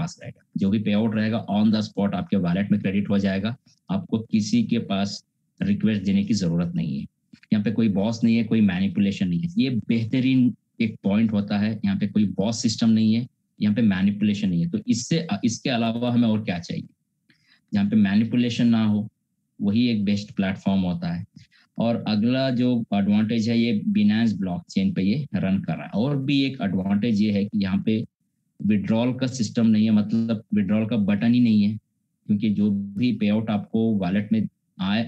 पास रहेगा, जो भी पे आउट रहेगा ऑन द स्पॉट आपके वॉलेट में क्रेडिट हो जाएगा, आपको किसी के पास रिक्वेस्ट देने की जरूरत नहीं है। यहाँ पे कोई बॉस नहीं है, कोई मैनिपुलेशन नहीं है, ये बेहतरीन एक पॉइंट होता है। यहाँ पे कोई बॉस सिस्टम नहीं है, यहाँ पे मैनिपुलेशन नहीं है। तो इसके अलावा हमें और क्या चाहिए? जहाँ पे मैनिपुलेशन ना हो, वही एक बेस्ट प्लेटफॉर्म होता है। और अगला जो एडवांटेज है, ये बिनांस ब्लॉकचेन पे ये रन कर रहा है। और भी एक एडवांटेज ये है कि यहाँ पे विड्रॉल का सिस्टम नहीं है, मतलब विड्रॉल का बटन ही नहीं है, क्योंकि जो भी पे आउट आपको वॉलेट में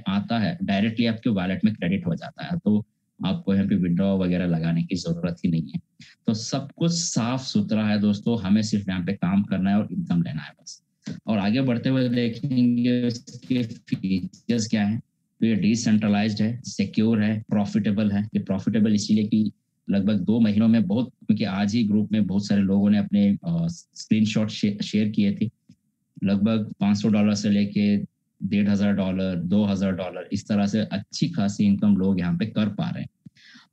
आता है डायरेक्टली आपके वॉलेट में क्रेडिट हो जाता है, तो आपको यहाँ पे विड्रॉ वगैरह लगाने की जरूरत ही नहीं है। तो सब कुछ साफ सुथरा है दोस्तों, हमें सिर्फ यहाँ पे काम करना है और इनकम लेना है बस। और आगे बढ़ते हुए देखेंगे इसके फीचर्स क्या है। तो ये डिसेंट्रलाइज्ड है, सिक्योर है, प्रॉफिटेबल है। ये प्रॉफिटेबल इसीलिए कि लगभग 2 महीनों में बहुत, क्योंकि आज ही ग्रुप में बहुत सारे लोगों ने अपने स्क्रीनशॉट शेयर किए थे, लगभग $500 से लेके $1,500, $2,000, इस तरह से अच्छी खासी इनकम लोग यहाँ पे कर पा रहे हैं।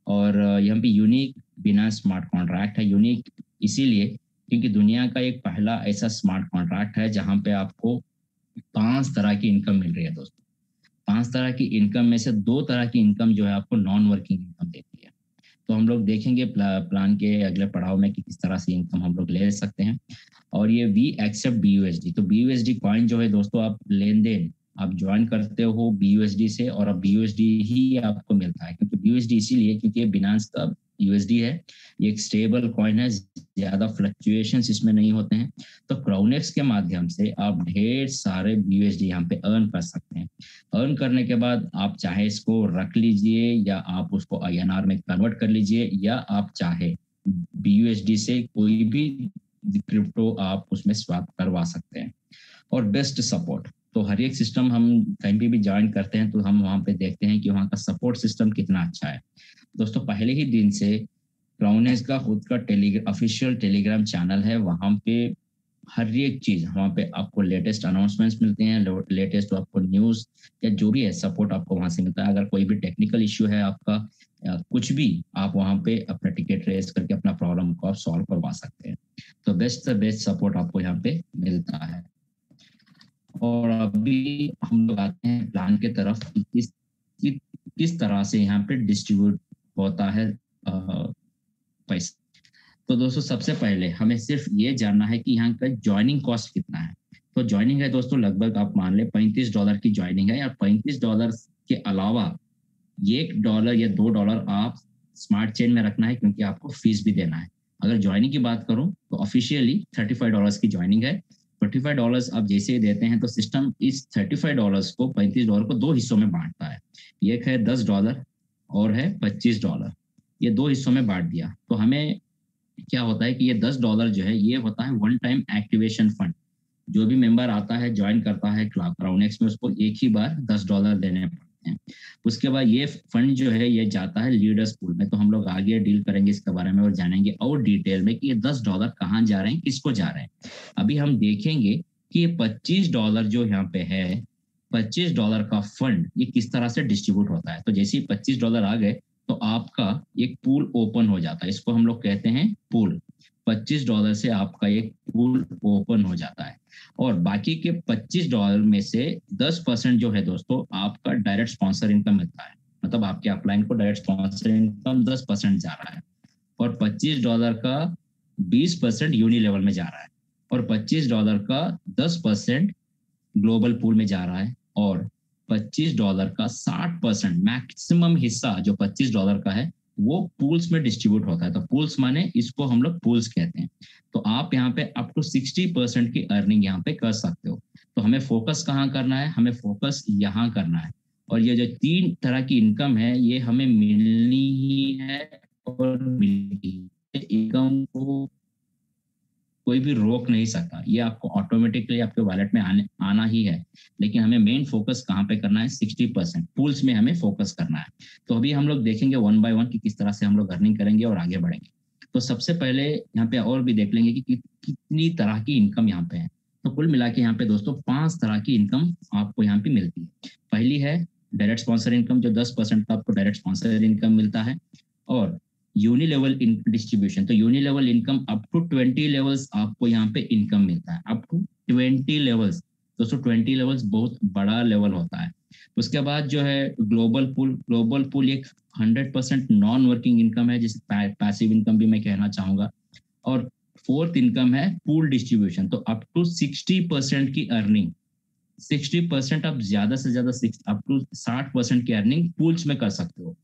और यहाँ पे यूनिक बिनांस स्मार्ट कॉन्ट्रैक्ट है। यूनिक इसीलिए क्योंकि दुनिया का एक पहला ऐसा स्मार्ट कॉन्ट्रैक्ट है जहाँ पे आपको 5 तरह की इनकम मिल रही है दोस्तों। 5 तरह की इनकम में से 2 तरह की इनकम जो है आपको नॉन वर्किंग इनकम देती है। तो हम लोग देखेंगे प्लान के अगले पड़ाव में कि किस तरह से इनकम हम लोग ले सकते हैं। और ये वी एक्सेप्ट BUSD। तो BUSD कॉइन जो है दोस्तों, आप लेन देन आप ज्वाइन करते हो BUSD से, और अब BUSD ही आपको मिलता है। क्योंकि BUSD इसीलिए क्योंकि ये बिनांस का USD है, ये एक स्टेबल कॉइन है, ज्यादा फ्लक्चुएशंस इसमें नहीं होते हैं। तो क्राउनेक्स के माध्यम से आप ढेर सारे BUSD यहाँ पे अर्न कर सकते हैं। अर्न करने के बाद आप चाहे इसको रख लीजिए, या आप उसको INR में कन्वर्ट कर लीजिए, या आप चाहे BUSD से कोई भी क्रिप्टो आप उसमें स्वैप करवा सकते हैं। और बेस्ट सपोर्ट, तो हर एक सिस्टम हम कहीं भी ज्वाइन करते हैं तो हम वहाँ पे देखते हैं कि वहाँ का सपोर्ट सिस्टम कितना अच्छा है। दोस्तों पहले ही दिन से क्राउनेक्स का खुद का ऑफिशियल टेलीग्राम चैनल है, वहाँ पे हर एक चीज, वहाँ पे आपको लेटेस्ट अनाउंसमेंट्स मिलते हैं, लेटेस्ट आपको न्यूज या जो भी है सपोर्ट आपको वहाँ से मिलता है। अगर कोई भी टेक्निकल इश्यू है आपका या कुछ भी, आप वहाँ पे अपना टिकट रेस करके अपना प्रॉब्लम को आप सॉल्व करवा सकते हैं। तो बेस्ट से बेस्ट सपोर्ट आपको यहाँ पे मिलता है। और अभी हम लोग आते हैं प्लान के तरफ कि किस तरह से यहाँ पे डिस्ट्रीब्यूट होता है पैसा। तो दोस्तों सबसे पहले हमें सिर्फ ये जानना है कि यहाँ का ज्वाइनिंग कॉस्ट कितना है। तो ज्वाइनिंग है दोस्तों, लगभग आप मान ले $35 की ज्वाइनिंग है, या $35 के अलावा $1 या $2 आप स्मार्ट चेन में रखना है, क्योंकि आपको फीस भी देना है। अगर ज्वाइनिंग की बात करूं तो ऑफिशियली $35 की ज्वाइनिंग है। $35 आप जैसे ही देते हैं तो सिस्टम इस $35 को, $35 को 2 हिस्सों में बांटता है। एक है $10 और है $25। ये 2 हिस्सों में बांट दिया। तो हमें क्या होता है कि ये $10 जो है ये होता है वन टाइम एक्टिवेशन फंड। जो भी मेंबर आता है, ज्वाइन करता है क्राउनेक्स में, उसको एक ही बार $10 देने पड़ते हैं। उसके बाद ये फंड जो है ये जाता है लीडर्स पूल में। तो हम लोग आगे डील करेंगे इसके बारे में और जानेंगे और डिटेल में कि ये $10 कहाँ जा रहे हैं, किसको जा रहे हैं। अभी हम देखेंगे कि ये $25 जो यहाँ पे है, $25 का फंड ये किस तरह से डिस्ट्रीब्यूट होता है। तो जैसे ही $25 आ गए तो आपका एक पूल ओपन हो जाता है, इसको हम लोग कहते हैं पूल। $25 से आपका एक पूल ओपन हो जाता है, और बाकी के $25 में से 10% जो है दोस्तों आपका डायरेक्ट स्पॉन्सर इनकम मिलता है। मतलब आपके अपलाइन को डायरेक्ट स्पॉन्सर इनकम 10% जा रहा है, और $25 का 20% यूनि लेवल में जा रहा है, और $25 का 10% ग्लोबल पूल में जा रहा है, और $25 का 60% मैक्सिमम हिस्सा जो $25 का है वो पूल्स में डिस्ट्रीब्यूट होता है। तो पूल्स माने इसको हम लोग पूल्स कहते हैं। तो आप यहाँ पे अप टू 60% की अर्निंग यहाँ पे कर सकते हो। तो हमें फोकस कहाँ करना है? हमें फोकस यहाँ करना है। और ये जो 3 तरह की इनकम है ये हमें मिलनी ही है, और मिलनी इनकम को कोई भी रोक नहीं सकता, ये आपको ऑटोमेटिकली आपके वॉलेट में आना ही है। लेकिन हमें मेन फोकस कहाँ पे करना है? 60% पूल्स में हमें फोकस करना है। तो अभी हम लोग देखेंगे 1 by 1 कि किस तरह से हम लोग अर्निंग करेंगे और आगे बढ़ेंगे। तो सबसे पहले यहाँ पे और भी देख लेंगे कि कितनी तरह की इनकम यहाँ पे है। तो कुल मिला के यहाँ पे दोस्तों 5 तरह की इनकम आपको यहाँ पे मिलती है। पहली है डायरेक्ट स्पॉन्सर इनकम, जो 10% का आपको डायरेक्ट स्पॉन्सर इनकम मिलता है। और यूनि लेवल डिस्ट्रीब्यूशन, तो uni level income up to 20 levels आपको यहाँ पे इनकम मिलता है। अप 20 लेवल्स, दोस्तों 20 लेवल्स बहुत बड़ा लेवल होता है। उसके बाद जो है ग्लोबल पूल एक 100% नॉन वर्किंग इनकम है, जिसे पैसिव इनकम भी मैं कहना चाहूंगा। और फोर्थ इनकम है पूल डिस्ट्रीब्यूशन, तो अप टू 60% की अर्निंग, 60% आप ज्यादा से ज्यादा अप टू 60% की अर्निंग पूल्स में कर सकते हो।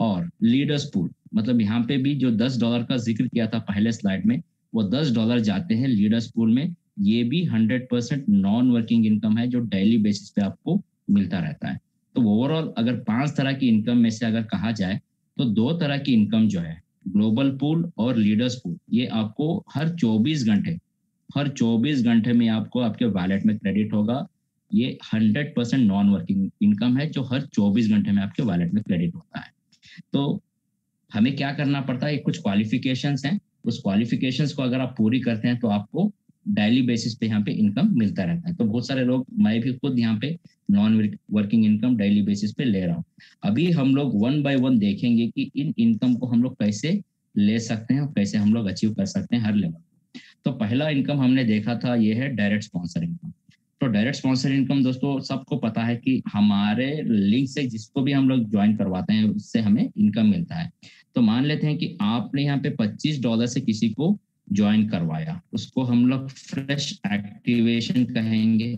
और लीडर्स पूल, मतलब यहाँ पे भी जो $10 का जिक्र किया था पहले स्लाइड में, वो $10 जाते हैं लीडर्स पूल में। ये भी 100% नॉन वर्किंग इनकम है, जो डेली बेसिस पे आपको मिलता रहता है। तो ओवरऑल अगर 5 तरह की इनकम में से अगर कहा जाए, तो 2 तरह की इनकम जो है, ग्लोबल पूल और लीडर्स पूल, ये आपको हर 24 घंटे में आपको आपके वॉलेट में क्रेडिट होगा। ये 100% नॉन वर्किंग इनकम है, जो हर 24 घंटे में आपके वॉलेट में क्रेडिट होता है। तो हमें क्या करना पड़ता है, कुछ क्वालिफिकेशंस हैं, उस क्वालिफिकेशंस को अगर आप पूरी करते हैं तो आपको डेली बेसिस पे यहाँ पे इनकम मिलता रहता है। तो बहुत सारे लोग, मैं भी खुद यहाँ पे non working income daily basis पे ले रहा हूँ। अभी हम लोग 1 बाय 1 देखेंगे कि इन इनकम को हम लोग कैसे ले सकते हैं और कैसे हम लोग अचीव कर सकते हैं हर लेवल। तो पहला इनकम हमने देखा था, ये है डायरेक्ट स्पॉन्सर इनकम। तो डायरेक्ट स्पॉन्सर इनकम दोस्तों सबको पता है कि हमारे लिंक से जिसको भी हम लोग ज्वाइन करवाते हैं उससे हमें इनकम मिलता है। तो मान लेते हैं कि आपने यहाँ पे $25 से किसी को ज्वाइन करवाया, उसको हम लोग फ्रेश एक्टिवेशन कहेंगे।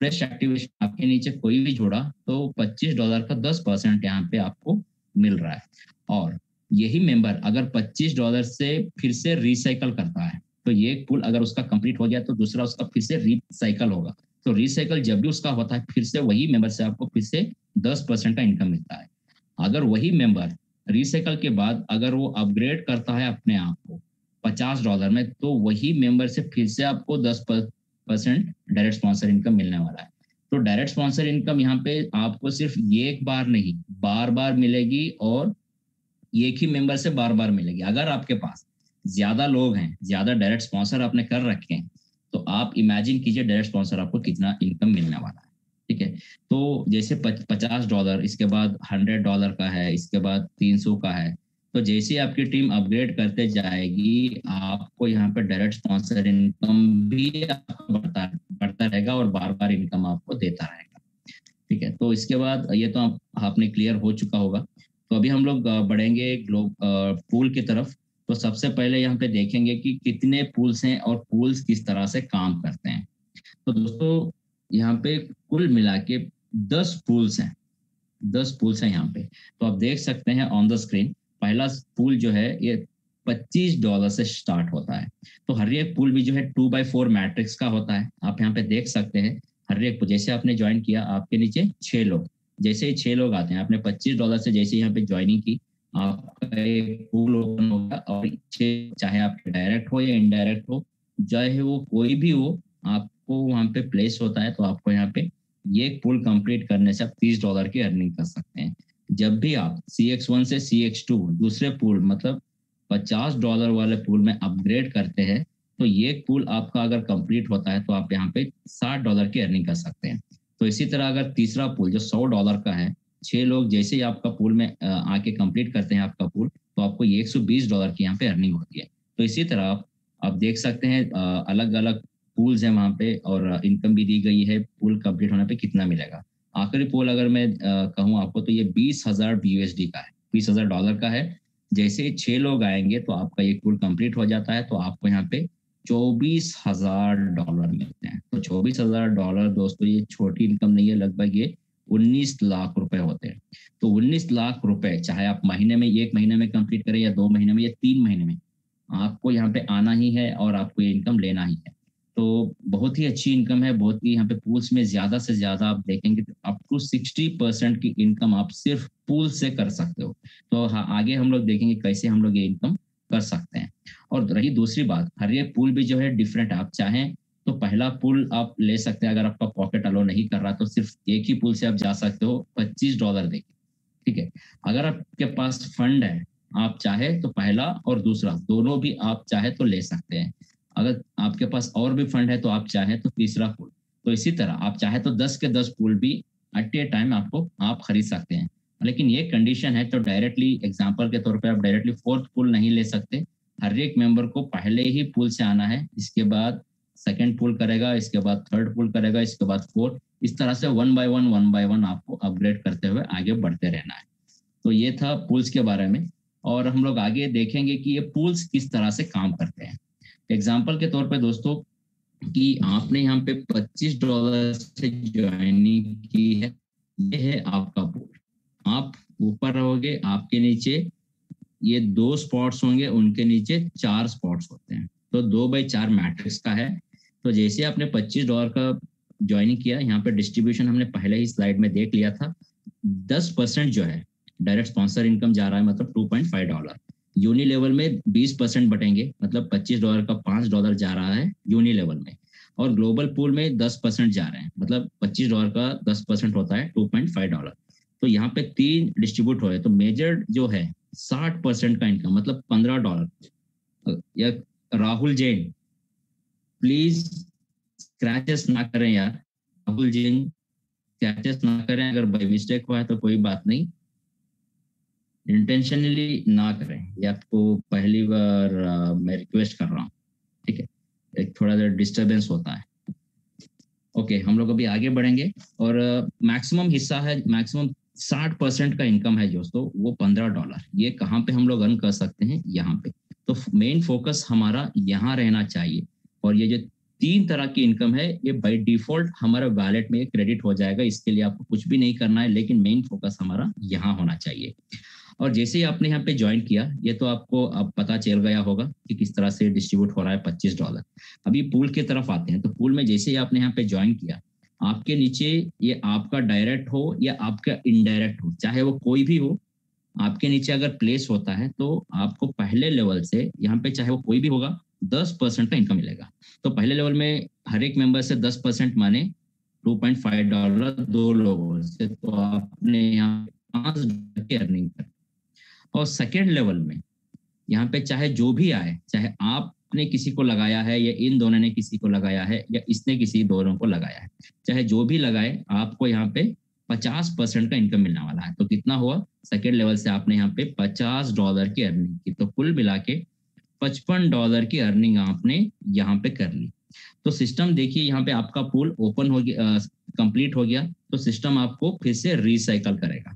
फ्रेश एक्टिवेशन, आपके नीचे कोई भी जोड़ा तो $25 का 10% यहाँ पे आपको मिल रहा है। और यही मेंबर अगर $25 से फिर से रिसाइकल करता है, तो ये पूल अगर उसका कंप्लीट हो गया तो दूसरा उसका फिर से रिसाइकल होगा। तो रिसाइकल जब भी उसका होता है, फिर से वही मेंबर से आपको फिर से 10% का इनकम मिलता है। अगर वही मेंबर रिसाइकल के बाद अगर वो अपग्रेड करता है अपने आप को $50 में, तो वही मेंबर से फिर से आपको 10% डायरेक्ट स्पॉन्सर इनकम मिलने वाला है। तो डायरेक्ट स्पॉन्सर इनकम यहाँ पे आपको सिर्फ एक बार नहीं, बार बार मिलेगी, और एक ही मेंबर से बार बार मिलेगी। अगर आपके पास ज्यादा लोग हैं, ज्यादा डायरेक्ट स्पॉन्सर आपने कर रखे हैं, तो आप इमेजिन कीजिए डायरेक्ट स्पॉन्सर आपको कितना इनकम मिलने वाला है। ठीक है, तो जैसे $50, इसके बाद $100 का है, इसके बाद 300 का है। तो जैसे आपकी टीम अपग्रेड करते जाएगी, आपको यहाँ पे डायरेक्ट स्पॉन्सर इनकम भी बढ़ता बढ़ता रहेगा और बार बार इनकम आपको देता रहेगा। ठीक है, तो इसके बाद ये तो आपने क्लियर हो चुका होगा। तो अभी हम लोग बढ़ेंगे पूल की तरफ। तो सबसे पहले यहाँ पे देखेंगे कि कितने पूल्स हैं और पूल्स किस तरह से काम करते हैं। तो दोस्तों यहाँ पे कुल मिला के 10 पूल्स हैं, 10 पूल्स हैं यहाँ पे। तो आप देख सकते हैं ऑन द स्क्रीन, पहला पूल जो है ये $25 से स्टार्ट होता है। तो हर एक पूल भी जो है 2x4 मैट्रिक्स का होता है। आप यहाँ पे देख सकते हैं हर एक, जैसे आपने ज्वाइन किया आपके नीचे 6 लोग, जैसे ही 6 लोग आते हैं, आपने $25 से जैसे यहाँ पे ज्वाइनिंग की, आपका एक पूल ओपन होगा। और चाहे आप डायरेक्ट हो या इनडायरेक्ट हो, चाहे वो कोई भी हो, आपको वहाँ पे प्लेस होता है। तो आपको यहाँ पे ये पूल कंप्लीट करने से आप $30 की अर्निंग कर सकते हैं। जब भी आप CX1 से CX2 दूसरे पूल, मतलब $50 वाले पूल में अपग्रेड करते हैं, तो ये पूल आपका अगर कंप्लीट होता है तो आप यहाँ पे $60 की अर्निंग कर सकते हैं। तो इसी तरह अगर तीसरा पूल जो $100 का है, 6 लोग जैसे ही आपका पूल में आके कंप्लीट करते हैं आपका पूल, तो आपको ये $120 की यहाँ पे अर्निंग होती है। तो इसी तरह आप देख सकते हैं अलग अलग पूल्स है वहाँ पे, और इनकम भी दी गई है पूल कंप्लीट होने पे कितना मिलेगा। आखिरी पूल अगर मैं कहूँ आपको, तो ये 20,000 USD का है, $20,000 का है। जैसे ही 6 लोग आएंगे तो आपका ये पूल कंप्लीट हो जाता है, तो आपको यहाँ पे $24,000 मिलते हैं। तो $24,000 दोस्तों ये छोटी इनकम नहीं है, लगभग ये 19 लाख रुपए होते हैं। तो 19 लाख रुपए चाहे आप महीने में, 1 महीने में कंप्लीट करें या 2 महीने में या 3 महीने में, आपको यहाँ पे आना ही है और आपको ये इनकम लेना ही है। तो बहुत ही अच्छी इनकम है, बहुत ही यहाँ पे पूल्स में ज्यादा से ज्यादा आप देखेंगे तो अप टू 60% की इनकम आप सिर्फ पूल से कर सकते हो। तो हाँ, आगे हम लोग देखेंगे कैसे हम लोग ये इनकम कर सकते हैं। और रही दूसरी बात, हर एक पूल भी जो है डिफरेंट, आप चाहें तो पहला पूल आप ले सकते हैं। अगर आपका पॉकेट अलो नहीं कर रहा तो सिर्फ एक ही पूल से आप जा सकते हो $25 देके। ठीक है, अगर आपके पास फंड है, आप चाहे तो पहला और दूसरा दोनों भी आप चाहे तो ले सकते हैं। अगर आपके पास और भी फंड है तो आप चाहे तो तीसरा पूल। तो इसी तरह आप चाहे तो 10 के 10 पूल भी एट ए टाइम आप खरीद सकते हैं। लेकिन ये कंडीशन है, तो डायरेक्टली एग्जांपल के तौर पे आप डायरेक्टली फोर्थ पूल नहीं ले सकते। हर एक मेंबर को पहले ही पूल से आना है, इसके बाद सेकंड पुल करेगा, इसके बाद थर्ड पुल करेगा, इसके बाद फोर्थ, इस तरह से वन बाय वन आपको अपग्रेड करते हुए आगे बढ़ते रहना है। तो ये था पूल्स के बारे में, और हम लोग आगे देखेंगे कि ये पूल्स किस तरह से काम करते हैं। एग्जाम्पल के तौर पे दोस्तों, कि आपने यहाँ पे $25 से ज्वाइनिंग की है, ये है आपका पूल। आप ऊपर रहोगे, आपके नीचे ये 2 स्पॉट्स होंगे, उनके नीचे 4 स्पॉट्स होते हैं, तो 2x4 मैट्रिक्स का है। तो जैसे आपने $25 का ज्वाइनिंग किया, यहाँ पे डिस्ट्रीब्यूशन हमने पहले ही स्लाइड में देख लिया था। 10% जो है डायरेक्ट स्पॉन्सर इनकम जा रहा है, मतलब $2.5। यूनि लेवल में 20% बटेंगे, मतलब $25 का $5 जा रहा है यूनि लेवल में, और ग्लोबल पूल में 10% जा रहे हैं, मतलब $25 का 10% होता है $2.5। तो यहाँ पे 3 डिस्ट्रीब्यूट हो रहे, तो मेजर जो है 60% का इनकम, मतलब $15। या राहुल जैन, प्लीज स्क्रैचेस ना करें यार, राहुल जैन स्क्रैचेस ना करें, अगर बाई मिस्टेक हुआ है तो कोई बात नहीं, इंटेंशनली ना करें, ये आपको पहली बार मैं रिक्वेस्ट कर रहा हूँ, ठीक है, एक थोड़ा सा डिस्टरबेंस होता है। ओके, हम लोग अभी आगे बढ़ेंगे, और मैक्सिमम हिस्सा है, मैक्सिमम 60% का इनकम है दोस्तों, वो $15। ये कहाँ पे हम लोग अर्न कर सकते हैं, यहाँ पे। तो मेन फोकस हमारा यहाँ रहना चाहिए, और ये जो 3 तरह की इनकम है, ये बाय डिफॉल्ट हमारे वैलेट में क्रेडिट हो जाएगा। इसके लिए आपको कुछ भी नहीं करना है, लेकिन मेन फोकस हमारा यहाँ होना चाहिए। और जैसे ही आपने यहाँ पे ज्वाइन किया, ये तो आपको अब पता चल गया होगा कि किस तरह से डिस्ट्रीब्यूट हो रहा है $25। अभी पूल की तरफ आते हैं। तो पूल में जैसे ही आपने यहाँ पे ज्वाइन किया, आपके नीचे ये आपका डायरेक्ट हो या आपका इनडायरेक्ट हो, चाहे वो कोई भी हो, आपके नीचे अगर प्लेस होता है तो आपको पहले लेवल से, यहाँ पे चाहे वो कोई भी होगा, 10% का इनकम मिलेगा। तो पहले लेवल में हर एक मेंबर से 10% माने $2.5 2 लोगों से, तो आपने यहाँ $5 की अर्निंग कर। और सेकेंड लेवल में यहाँ पे चाहे जो भी आए, चाहे आपने किसी को लगाया है या इन दोनों ने किसी को लगाया है या इसने किसी दोनों को लगाया है, चाहे जो भी लगाए, आपको यहाँ पे 50% का इनकम मिलने वाला है। तो कितना हुआ, सेकेंड लेवल से आपने यहाँ पे $50 की अर्निंग की, तो कुल मिला के $55 की अर्निंग आपने यहाँ पे कर ली। तो सिस्टम देखिए, यहाँ पे आपका पूल ओपन हो गया, कंप्लीट हो गया, तो सिस्टम आपको फिर से रिसाइकल करेगा।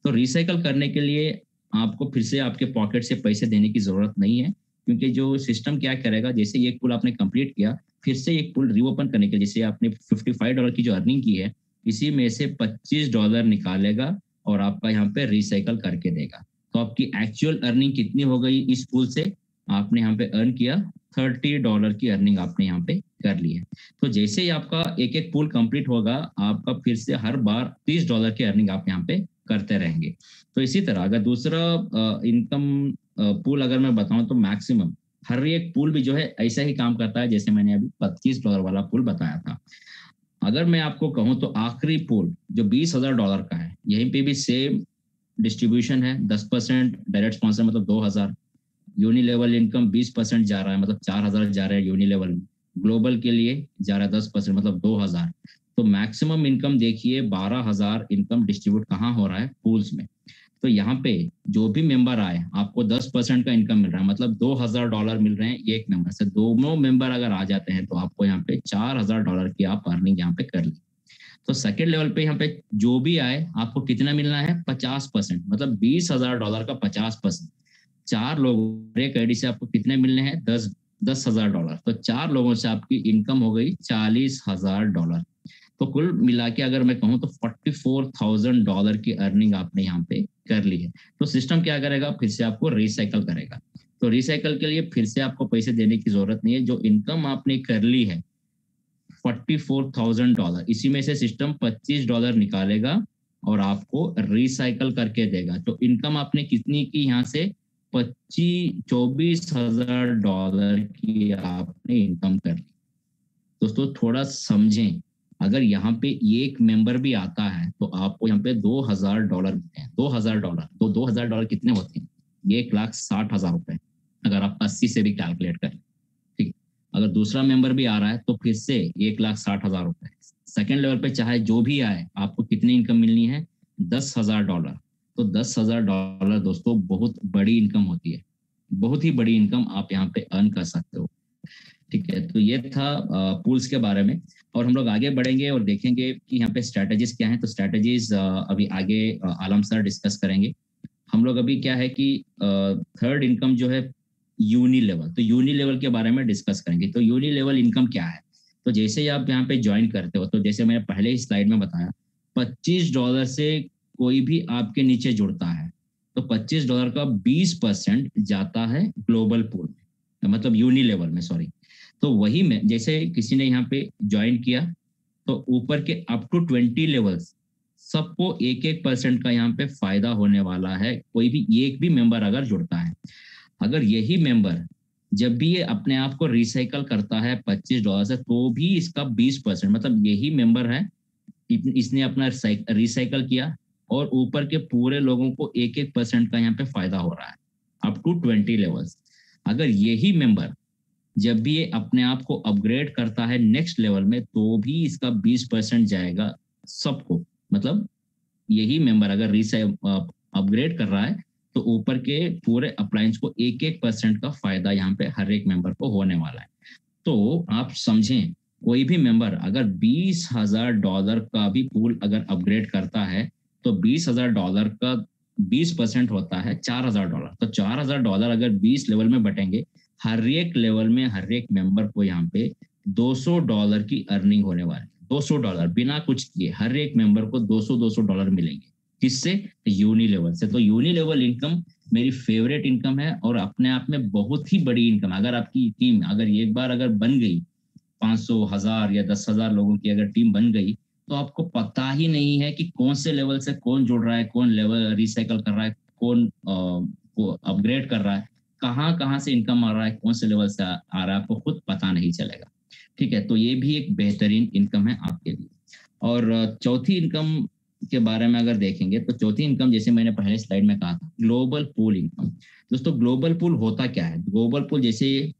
तो रिसाइकल करने के लिए आपको फिर से आपके पॉकेट से पैसे देने की जरूरत नहीं है, क्योंकि जो सिस्टम क्या करेगा, जैसे एक पुल आपने कंप्लीट किया, फिर से एक पुल रीओपन करने के लिए, जैसे आपने $55 की जो अर्निंग की है, इसी में से $25 निकालेगा और आपका यहाँ पे रिसाइकल करके देगा। तो आपकी एक्चुअल अर्निंग कितनी हो गई इस पुल से, आपने यहाँ पे अर्न किया $30 की अर्निंग आपने यहाँ पे कर ली है। तो जैसे ही आपका एक एक पुल कंप्लीट होगा, आपका फिर से हर बार $30 की अर्निंग आप यहाँ पे करते रहेंगे। तो इसी तरह अगर दूसरा इनकम पूल अगर मैं बताऊं, तो मैक्सिमम हर एक पूल भी जो है ऐसा ही काम करता है, जैसे मैंने अभी $25 वाला पूल बताया था। अगर मैं आपको कहूं तो आखिरी पूल जो $20,000 का है, यहीं पे भी सेम डिस्ट्रीब्यूशन है, 10% डायरेक्ट स्पॉन्सर मतलब 2,000, यूनि लेवल इनकम 20% जा रहा है, मतलब 4,000 जा रहा है यूनि लेवल में, ग्लोबल के लिए जा रहा है 10% मतलब 2,000। तो मैक्सिमम इनकम देखिए 12,000 इनकम डिस्ट्रीब्यूट कहाँ हो रहा है, पूल्स में। तो यहाँ पे जो भी मेंबर आए, आपको 10% का इनकम मिल रहा है, मतलब $2,000 मिल रहे हैं एक मेंबर से। दोनों मेंबर अगर आ जाते हैं तो आपको यहाँ पे $4,000 की आप अर्निंग यहाँ पे कर ली। तो सेकेंड लेवल पे यहाँ पे जो भी आए, आपको कितना मिलना है, 50%, मतलब $20,000 का 50%। 4 लोग एक आईडी से आपको कितने मिलने हैं, 10,000। तो 4 लोगों से आपकी इनकम हो गई $40,000। तो कुल मिला के अगर मैं कहूँ तो $44,000 की अर्निंग आपने यहाँ पे कर ली है। तो सिस्टम क्या करेगा, फिर से आपको रिसाइकल करेगा। तो रिसाइकल के लिए फिर से आपको पैसे देने की जरूरत नहीं है। जो इनकम आपने कर ली है $44,000, इसी में से सिस्टम $25 निकालेगा और आपको रिसाइकल करके देगा। तो इनकम आपने कितनी की, यहाँ से $24,000 की आपने इनकम कर ली। दोस्तों थोड़ा समझें, अगर यहाँ पे एक मेंबर भी आता है तो आपको यहाँ पे $2,000 मिलते हैं। $2,000, तो $2,000 कितने होते हैं, 1,60,000 रुपए, अगर आप 80 से भी कैलकुलेट करें, ठीक। अगर दूसरा मेंबर भी आ रहा है तो फिर से 1,60,000 रुपए। सेकेंड लेवल पे चाहे जो भी आए, आपको कितनी इनकम मिलनी है, $10,000। तो $10,000 दोस्तों बहुत बड़ी इनकम होती है, बहुत ही बड़ी इनकम आप यहाँ पे अर्न कर सकते हो। ठीक है, तो ये था पूल्स के बारे में। और हम लोग आगे बढ़ेंगे और देखेंगे कि यहाँ पे स्ट्रैटेजीज क्या हैं। तो स्ट्रैटेजीज अभी आगे आलम सर डिस्कस करेंगे। हम लोग अभी क्या है कि थर्ड इनकम जो है यूनी लेवल, तो यूनी लेवल के बारे में डिस्कस करेंगे। तो यूनी लेवल इनकम क्या है? तो जैसे ही आप यहाँ पे ज्वाइन करते हो, तो जैसे मैंने पहले ही स्लाइड में बताया, $25 से कोई भी आपके नीचे जुड़ता है तो $25 का 20% जाता है ग्लोबल पूल में, मतलब यूनी लेवल में, सॉरी। तो वही में जैसे किसी ने यहाँ पे ज्वाइन किया तो ऊपर के अप टू 20 लेवल्स सबको 1-1% का यहाँ पे फायदा होने वाला है, कोई भी एक भी मेंबर अगर जुड़ता है। अगर यही मेंबर जब भी ये अपने आप को रिसाइकल करता है $25 से, तो भी इसका 20%, मतलब यही मेंबर है, इसने अपना रिसाइकल किया और ऊपर के पूरे लोगों को 1-1% का यहाँ पे फायदा हो रहा है अप टू 20 लेवल्स। अगर यही मेंबर जब भी ये अपने आप को अपग्रेड करता है नेक्स्ट लेवल में, तो भी इसका 20% जाएगा सबको। मतलब यही मेंबर अगर अपग्रेड कर रहा है तो ऊपर के पूरे अप्लायंस को 1-1% का फायदा यहाँ पे हर एक मेंबर को होने वाला है। तो आप समझें, कोई भी मेंबर अगर $20,000 का भी पूल अगर अपग्रेड करता है तो $20,000 का 20% होता है $4,000। तो $4,000 अगर 20 लेवल में बटेंगे, हर एक लेवल में हर एक मेंबर को यहाँ पे $200 की अर्निंग होने वाली है। $200 बिना कुछ किए हर एक मेंबर को $200 मिलेंगे। किससे? यूनी लेवल से। तो यूनी लेवल इनकम मेरी फेवरेट इनकम है और अपने आप में बहुत ही बड़ी इनकम। अगर आपकी टीम अगर एक बार अगर बन गई, 500, 1000 या 10,000 लोगों की अगर टीम बन गई, तो आपको पता ही नहीं है कि कौन से लेवल से कौन जुड़ रहा है, कौन लेवल रिसाइकल कर रहा है, कौन अपग्रेड कर रहा है, कहाँ कहाँ से इनकम आ रहा है, कौन से लेवल से आ रहा है, आपको खुद पता नहीं चलेगा। ठीक है, तो ये भी एक बेहतरीन इनकम है आपके लिए। और चौथी इनकम के बारे में अगर देखेंगे, तो चौथी इनकम जैसे मैंने पहले स्लाइड में कहा था, ग्लोबल पूल इनकम। दोस्तों, ग्लोबल पूल होता क्या है? ग्लोबल पूल जैसे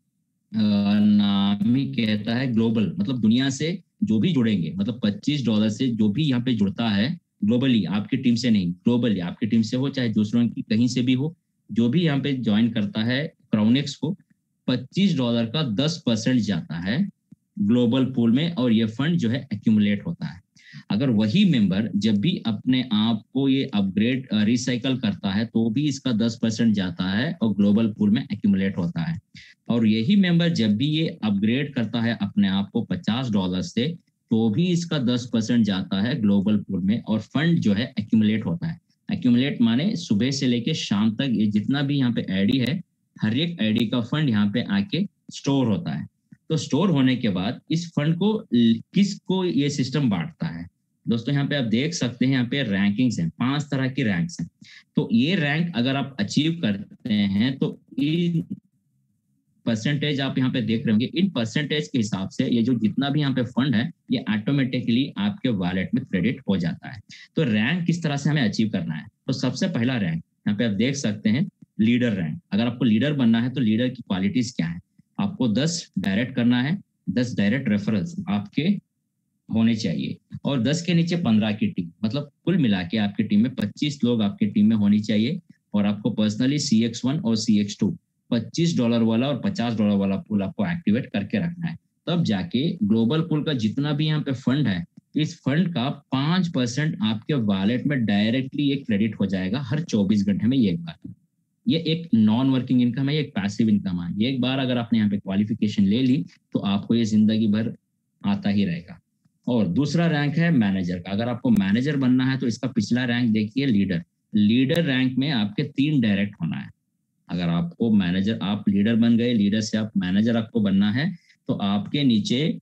नाम ही कहता है, ग्लोबल मतलब दुनिया से जो भी जुड़ेंगे, मतलब $25 से जो भी यहाँ पे जुड़ता है ग्लोबली, आपकी टीम से नहीं, ग्लोबली आपकी टीम से हो चाहे दूसरों की कहीं से भी हो, जो भी यहाँ पे ज्वाइन करता है क्राउनेक्स को, $25 का 10% जाता है ग्लोबल पूल में और ये फंड जो है एक्यूमुलेट होता है। अगर वही मेंबर जब भी अपने आप को ये अपग्रेड रिसाइकल करता है, तो भी इसका 10% जाता है और ग्लोबल पूल में एक्यूमुलेट होता है। और यही मेंबर जब भी ये अपग्रेड करता है अपने आप को $50 से, तो भी इसका 10% जाता है ग्लोबल पूल में और फंड जो है एक्यूमुलेट होता है। एक्यूमुलेट माने सुबह से लेके शाम तक ये जितना भी यहाँ पे आईडी है, हर एक आईडी का फंड यहाँ पे आके स्टोर होता है। तो स्टोर होने के बाद इस फंड को किसको ये सिस्टम बांटता है? दोस्तों, यहाँ पे आप देख सकते हैं, यहाँ पे रैंकिंग्स हैं, 5 तरह की रैंक्स हैं। तो ये रैंक अगर आप अचीव करते हैं तो इन परसेंटेज आप यहाँ पे देख रहे होंगे, इन परसेंटेज के हिसाब से ये जो जितना भी यहाँ पे फंड है, ये ऑटोमेटिकली आपके वॉलेट में क्रेडिट हो जाता है। तो रैंक किस तरह से हमें अचीव करना है? तो सबसे पहला रैंक यहाँ पे आप देख सकते हैं, लीडर रैंक। अगर आपको लीडर बनना है तो लीडर की क्वालिटीज क्या है? आपको 10 डायरेक्ट करना है, 10 डायरेक्ट रेफरल्स आपके होने चाहिए और 10 के नीचे 15 की टीम, मतलब कुल मिला के आपकी टीम में 25 लोग आपकी टीम में होनी चाहिए। और आपको पर्सनली CX1 और CX2 $25 वाला और $50 वाला पूल आपको एक्टिवेट करके रखना है। तब जाके ग्लोबल पूल का जितना भी यहाँ पे फंड है, इस फंड का 5% आपके वॉलेट में डायरेक्टली एक क्रेडिट हो जाएगा हर 24 घंटे में एक बार। ये एक नॉन वर्किंग इनकम है, एक पैसिव इनकम है। ये एक बार अगर आपने यहाँ पे क्वालिफिकेशन ले ली तो आपको ये जिंदगी भर आता ही रहेगा। और दूसरा रैंक है मैनेजर का। अगर आपको मैनेजर बनना है तो इसका पिछला रैंक देखिए, लीडर। लीडर रैंक में आपके 3 डायरेक्ट होना है। अगर आपको मैनेजर, आप लीडर बन गए, लीडर से आप मैनेजर आपको बनना है, तो आपके नीचे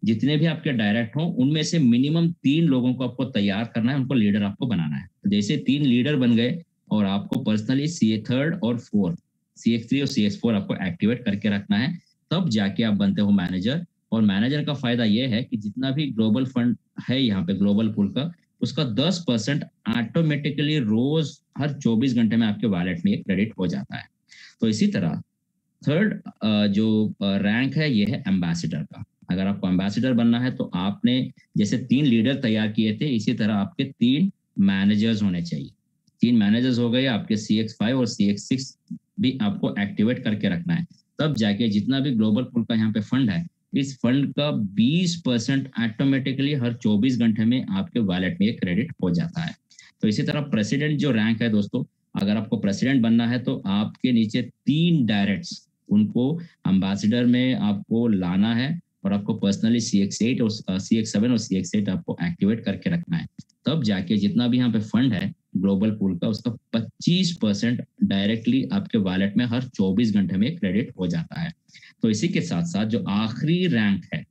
जितने भी आपके डायरेक्ट हों उनमें से मिनिमम 3 लोगों को आपको तैयार करना है, उनको लीडर आपको बनाना है। तो जैसे 3 लीडर बन गए और आपको पर्सनली CA3 और 4, CX3 और CX4 आपको एक्टिवेट करके रखना है, तब जाके आप बनते हो मैनेजर। और मैनेजर का फायदा यह है कि जितना भी ग्लोबल फंड है यहाँ पे ग्लोबल पूल का, उसका 10% ऑटोमेटिकली रोज हर 24 घंटे में आपके वॉलेट में क्रेडिट हो जाता है। तो इसी तरह थर्ड जो रैंक है ये है एम्बेसडर का। अगर आपको एम्बेसडर बनना है तो आपने जैसे 3 लीडर तैयार किए थे, इसी तरह आपके 3 मैनेजर्स होने चाहिए। 3 मैनेजर्स हो गए आपके, CX5 और CX6 भी आपको एक्टिवेट करके रखना है। तब जाके जितना भी ग्लोबल पूल का यहाँ पे फंड है, इस फंड का 20% ऑटोमेटिकली हर 24 घंटे में आपके वॉलेट में क्रेडिट हो जाता है। तो इसी तरह प्रेसिडेंट जो रैंक है दोस्तों, अगर आपको प्रेसिडेंट बनना है तो आपके नीचे 3 डायरेक्ट्स, उनको एम्बेसडर में आपको लाना है और आपको पर्सनली CX8 और CX7 और CX8 आपको एक्टिवेट करके रखना है। तब जाके जितना भी यहाँ पे फंड है ग्लोबल पूल का, उसका 25% डायरेक्टली आपके वॉलेट में हर 24 घंटे में क्रेडिट हो जाता है। तो इसी के साथ साथ जो आखिरी रैंक है,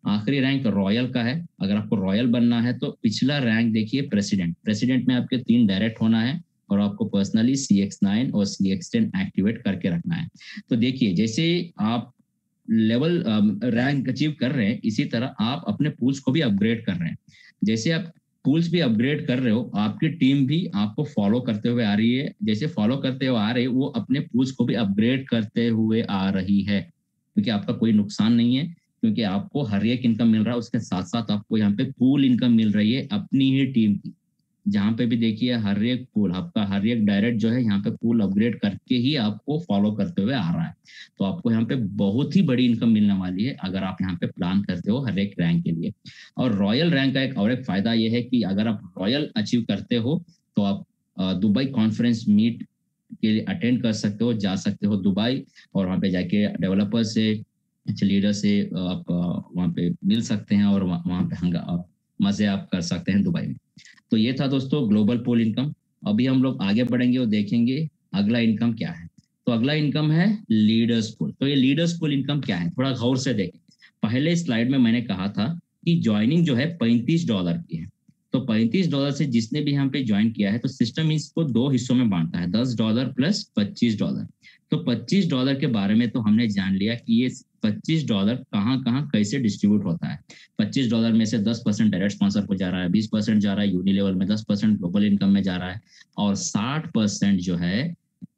आखिरी रैंक रॉयल का है। अगर आपको रॉयल बनना है तो पिछला रैंक देखिए प्रेसिडेंट, प्रेसिडेंट में आपके 3 डायरेक्ट होना है और आपको पर्सनली CX9 और CX10 एक्टिवेट करके रखना है। तो देखिए जैसे आप लेवल रैंक अचीव कर रहे हैं, इसी तरह आप अपने पूल्स को भी अपग्रेड कर रहे हैं। जैसे आप पूल्स भी अपग्रेड कर रहे हो, आपकी टीम भी आपको फॉलो करते हुए आ रही है। जैसे फॉलो करते हुए आ रहे, वो अपने पूल्स को भी अपग्रेड करते हुए आ रही है, क्योंकि आपका कोई नुकसान नहीं है, क्योंकि आपको हर एक इनकम मिल रहा है। उसके साथ साथ आपको यहाँ पे पूल इनकम मिल रही है अपनी ही टीम की। जहाँ पे भी देखिए हर एक पूल आपका, हर एक डायरेक्ट जो है यहाँ पे पूल अपग्रेड करके ही आपको फॉलो करते हुए आ रहा है। तो आपको यहाँ पे बहुत ही बड़ी इनकम मिलने वाली है अगर आप यहाँ पे प्लान करते हो हर एक रैंक के लिए। और रॉयल रैंक का एक और एक फायदा ये है कि अगर आप रॉयल अचीव करते हो तो आप दुबई कॉन्फ्रेंस मीट के लिए अटेंड कर सकते हो, जा सकते हो दुबई, और वहाँ पे जाके डेवलपर से, लीडर से आप वहाँ पे मिल सकते हैं और वहाँ पे मजे आप कर सकते हैं दुबई में। तो ये था दोस्तों ग्लोबल पूल इनकम। अभी हम लोग आगे बढ़ेंगे और देखेंगे अगला इनकम क्या है। तो अगला इनकम है लीडर्स पूल। तो ये लीडर्स पूल इनकम क्या है, थोड़ा गौर से देखें। पहले स्लाइड में मैंने कहा था कि ज्वाइनिंग जो है $35 की है। तो $35 से जिसने भी यहाँ पे ज्वाइन किया है, तो सिस्टम इसको 2 हिस्सों में बांटता है, $10 प्लस $25। तो $25 के बारे में तो हमने जान लिया कि ये $25 कहाँ कहाँ कैसे डिस्ट्रीब्यूट होता है। $25 में से 10% डायरेक्ट स्पॉन्सर को जा रहा है, 20% जा रहा है यूनिलेवल में, 10% ग्लोबल इनकम में जा रहा है, और 60% जो है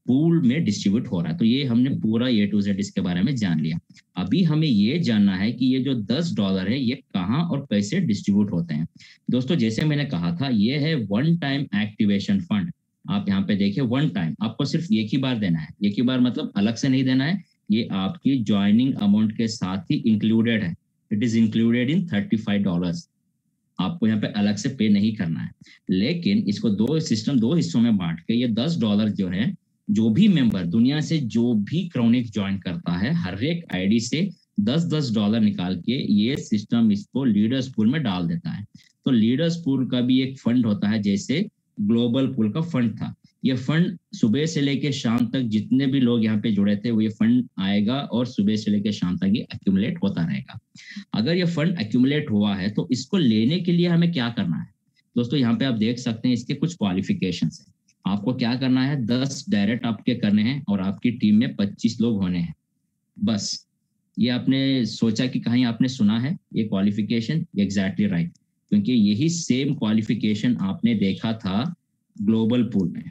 पूल में डिस्ट्रीब्यूट हो रहा है। तो ये हमने पूरा A to Z इसके बारे में जान लिया। अभी हमें ये जानना है कि ये जो $10 है ये कहाँ और कैसे डिस्ट्रीब्यूट होते हैं। दोस्तों जैसे मैंने कहा था, ये है वन टाइम एक्टिवेशन फंड। आप यहाँ पे देखिए, वन टाइम आपको सिर्फ एक ही बार देना है। एक ही बार मतलब अलग से नहीं देना है, ये आपकी ज्वाइनिंग अमाउंट के साथ ही इंक्लूडेड है। It is included in $35। आपको यहाँ पे अलग से पे नहीं करना है। लेकिन इसको दो हिस्सों में बांट के ये $10 जो है, जो भी मेंबर दुनिया से जो भी क्रोनिक ज्वाइन करता है, हर एक आईडी से $10 निकाल के ये सिस्टम इसको लीडर्स पूल में डाल देता है। तो लीडर्स पूल का भी एक फंड होता है, जैसे ग्लोबल पूल का फंड था। ये फंड सुबह से लेके शाम तक जितने भी लोग यहाँ पे जुड़े थे, वो ये फंड आएगा और सुबह से लेके शाम तक ये एक्यूमुलेट होता रहेगा। अगर ये फंड एक्यूमुलेट हुआ है तो इसको लेने के लिए हमें क्या करना है दोस्तों, यहाँ पे आप देख सकते हैं इसके कुछ क्वालिफिकेशंस हैं। आपको क्या करना है, 10 डायरेक्ट आपके करने हैं और आपकी टीम में 25 लोग होने हैं, बस। ये आपने सोचा कि कहीं आपने सुना है ये क्वालिफिकेशन? एग्जैक्टली राइट, क्योंकि यही सेम क्वालिफिकेशन आपने देखा था ग्लोबल पूल में।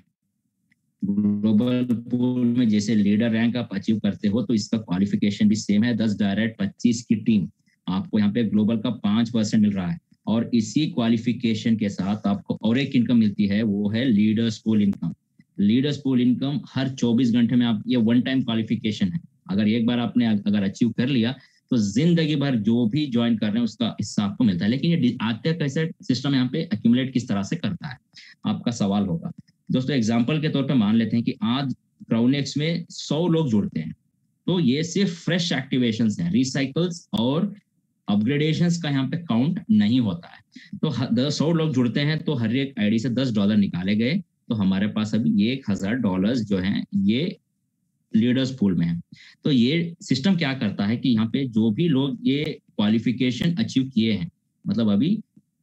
ग्लोबल पूल में जैसे लीडर रैंक आप अचीव करते हो तो इसका क्वालिफिकेशन भी सेम है, 10 डायरेक्ट 25 की टीम। आपको यहाँ पे ग्लोबल का 5% मिल रहा है, और इसी क्वालिफिकेशन के साथ आपको और एक इनकम मिलती है, वो है leaders pool income. Leaders pool income हर 24 घंटे में आप, ये वन टाइम क्वालिफिकेशन है। अगर एक बार आपने अगर अचीव कर लिया तो जिंदगी भर जो भी ज्वाइन कर रहे हैं उसका हिस्सा आपको मिलता है। लेकिन ये आते कैसे सिस्टम यहाँ पे एक्यूमुलेट किस तरह से करता है, आपका सवाल होगा। दोस्तों एग्जाम्पल के तौर पे मान लेते हैं कि आज क्राउनेक्स में 100 लोग जुड़ते हैं, तो ये सिर्फ फ्रेश एक्टिवेशंस हैं, रिसाइकल्स और अपग्रेडेशंस का यहाँ पे काउंट नहीं होता है। तो 100 लोग जुड़ते हैं तो हर एक आईडी से $10 निकाले गए, तो हमारे पास अभी $1000 जो है ये लीडर्स पूल में है। तो ये सिस्टम क्या करता है कि यहाँ पे जो भी लोग ये क्वालिफिकेशन अचीव किए हैं, मतलब अभी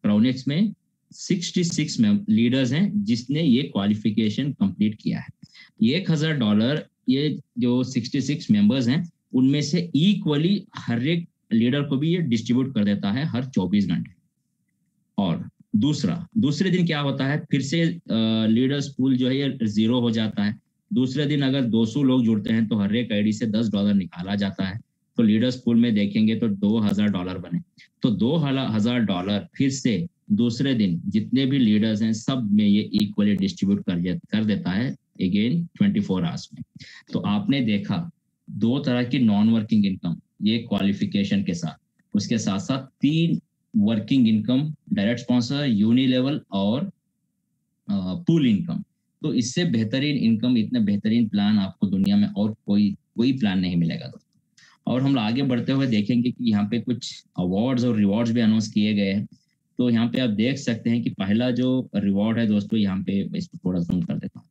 क्राउनेक्स में 66 लीडर्स हैं जिसने ये क्वालिफिकेशन कंप्लीट किया है। $1000 ये जो 66 मेंबर्स हैं उनमें से इक्वली हर एक लीडर को भी ये डिस्ट्रीब्यूट कर देता है हर 24 घंटे। और दूसरे दिन क्या होता है, फिर से लीडर्स पूल जो है ये 0 हो जाता है। दूसरे दिन अगर 200 लोग जुड़ते हैं तो हर एक आईडी से $10 निकाला जाता है। तो लीडर्स पूल में देखेंगे तो $2000 बने। तो $2000 फिर से दूसरे दिन जितने भी लीडर्स हैं सब में ये इक्वली डिस्ट्रीब्यूट कर देता है अगेन 24 आवर्स में। तो आपने देखा 2 तरह की नॉन वर्किंग इनकम, ये क्वालिफिकेशन के साथ, उसके साथ साथ 3 working income, direct sponsor, uni level और पूल इनकम। तो इससे बेहतरीन इनकम, इतने बेहतरीन प्लान आपको दुनिया में और कोई कोई प्लान नहीं मिलेगा दोस्तों। और हम आगे बढ़ते हुए देखेंगे कि यहाँ पे कुछ अवार्ड्स और रिवॉर्ड्स भी अनाउंस किए गए हैं। तो यहाँ पे आप देख सकते हैं कि पहला जो रिवॉर्ड है दोस्तों, यहाँ पे इसको थोड़ा जूम कर देता हूँ।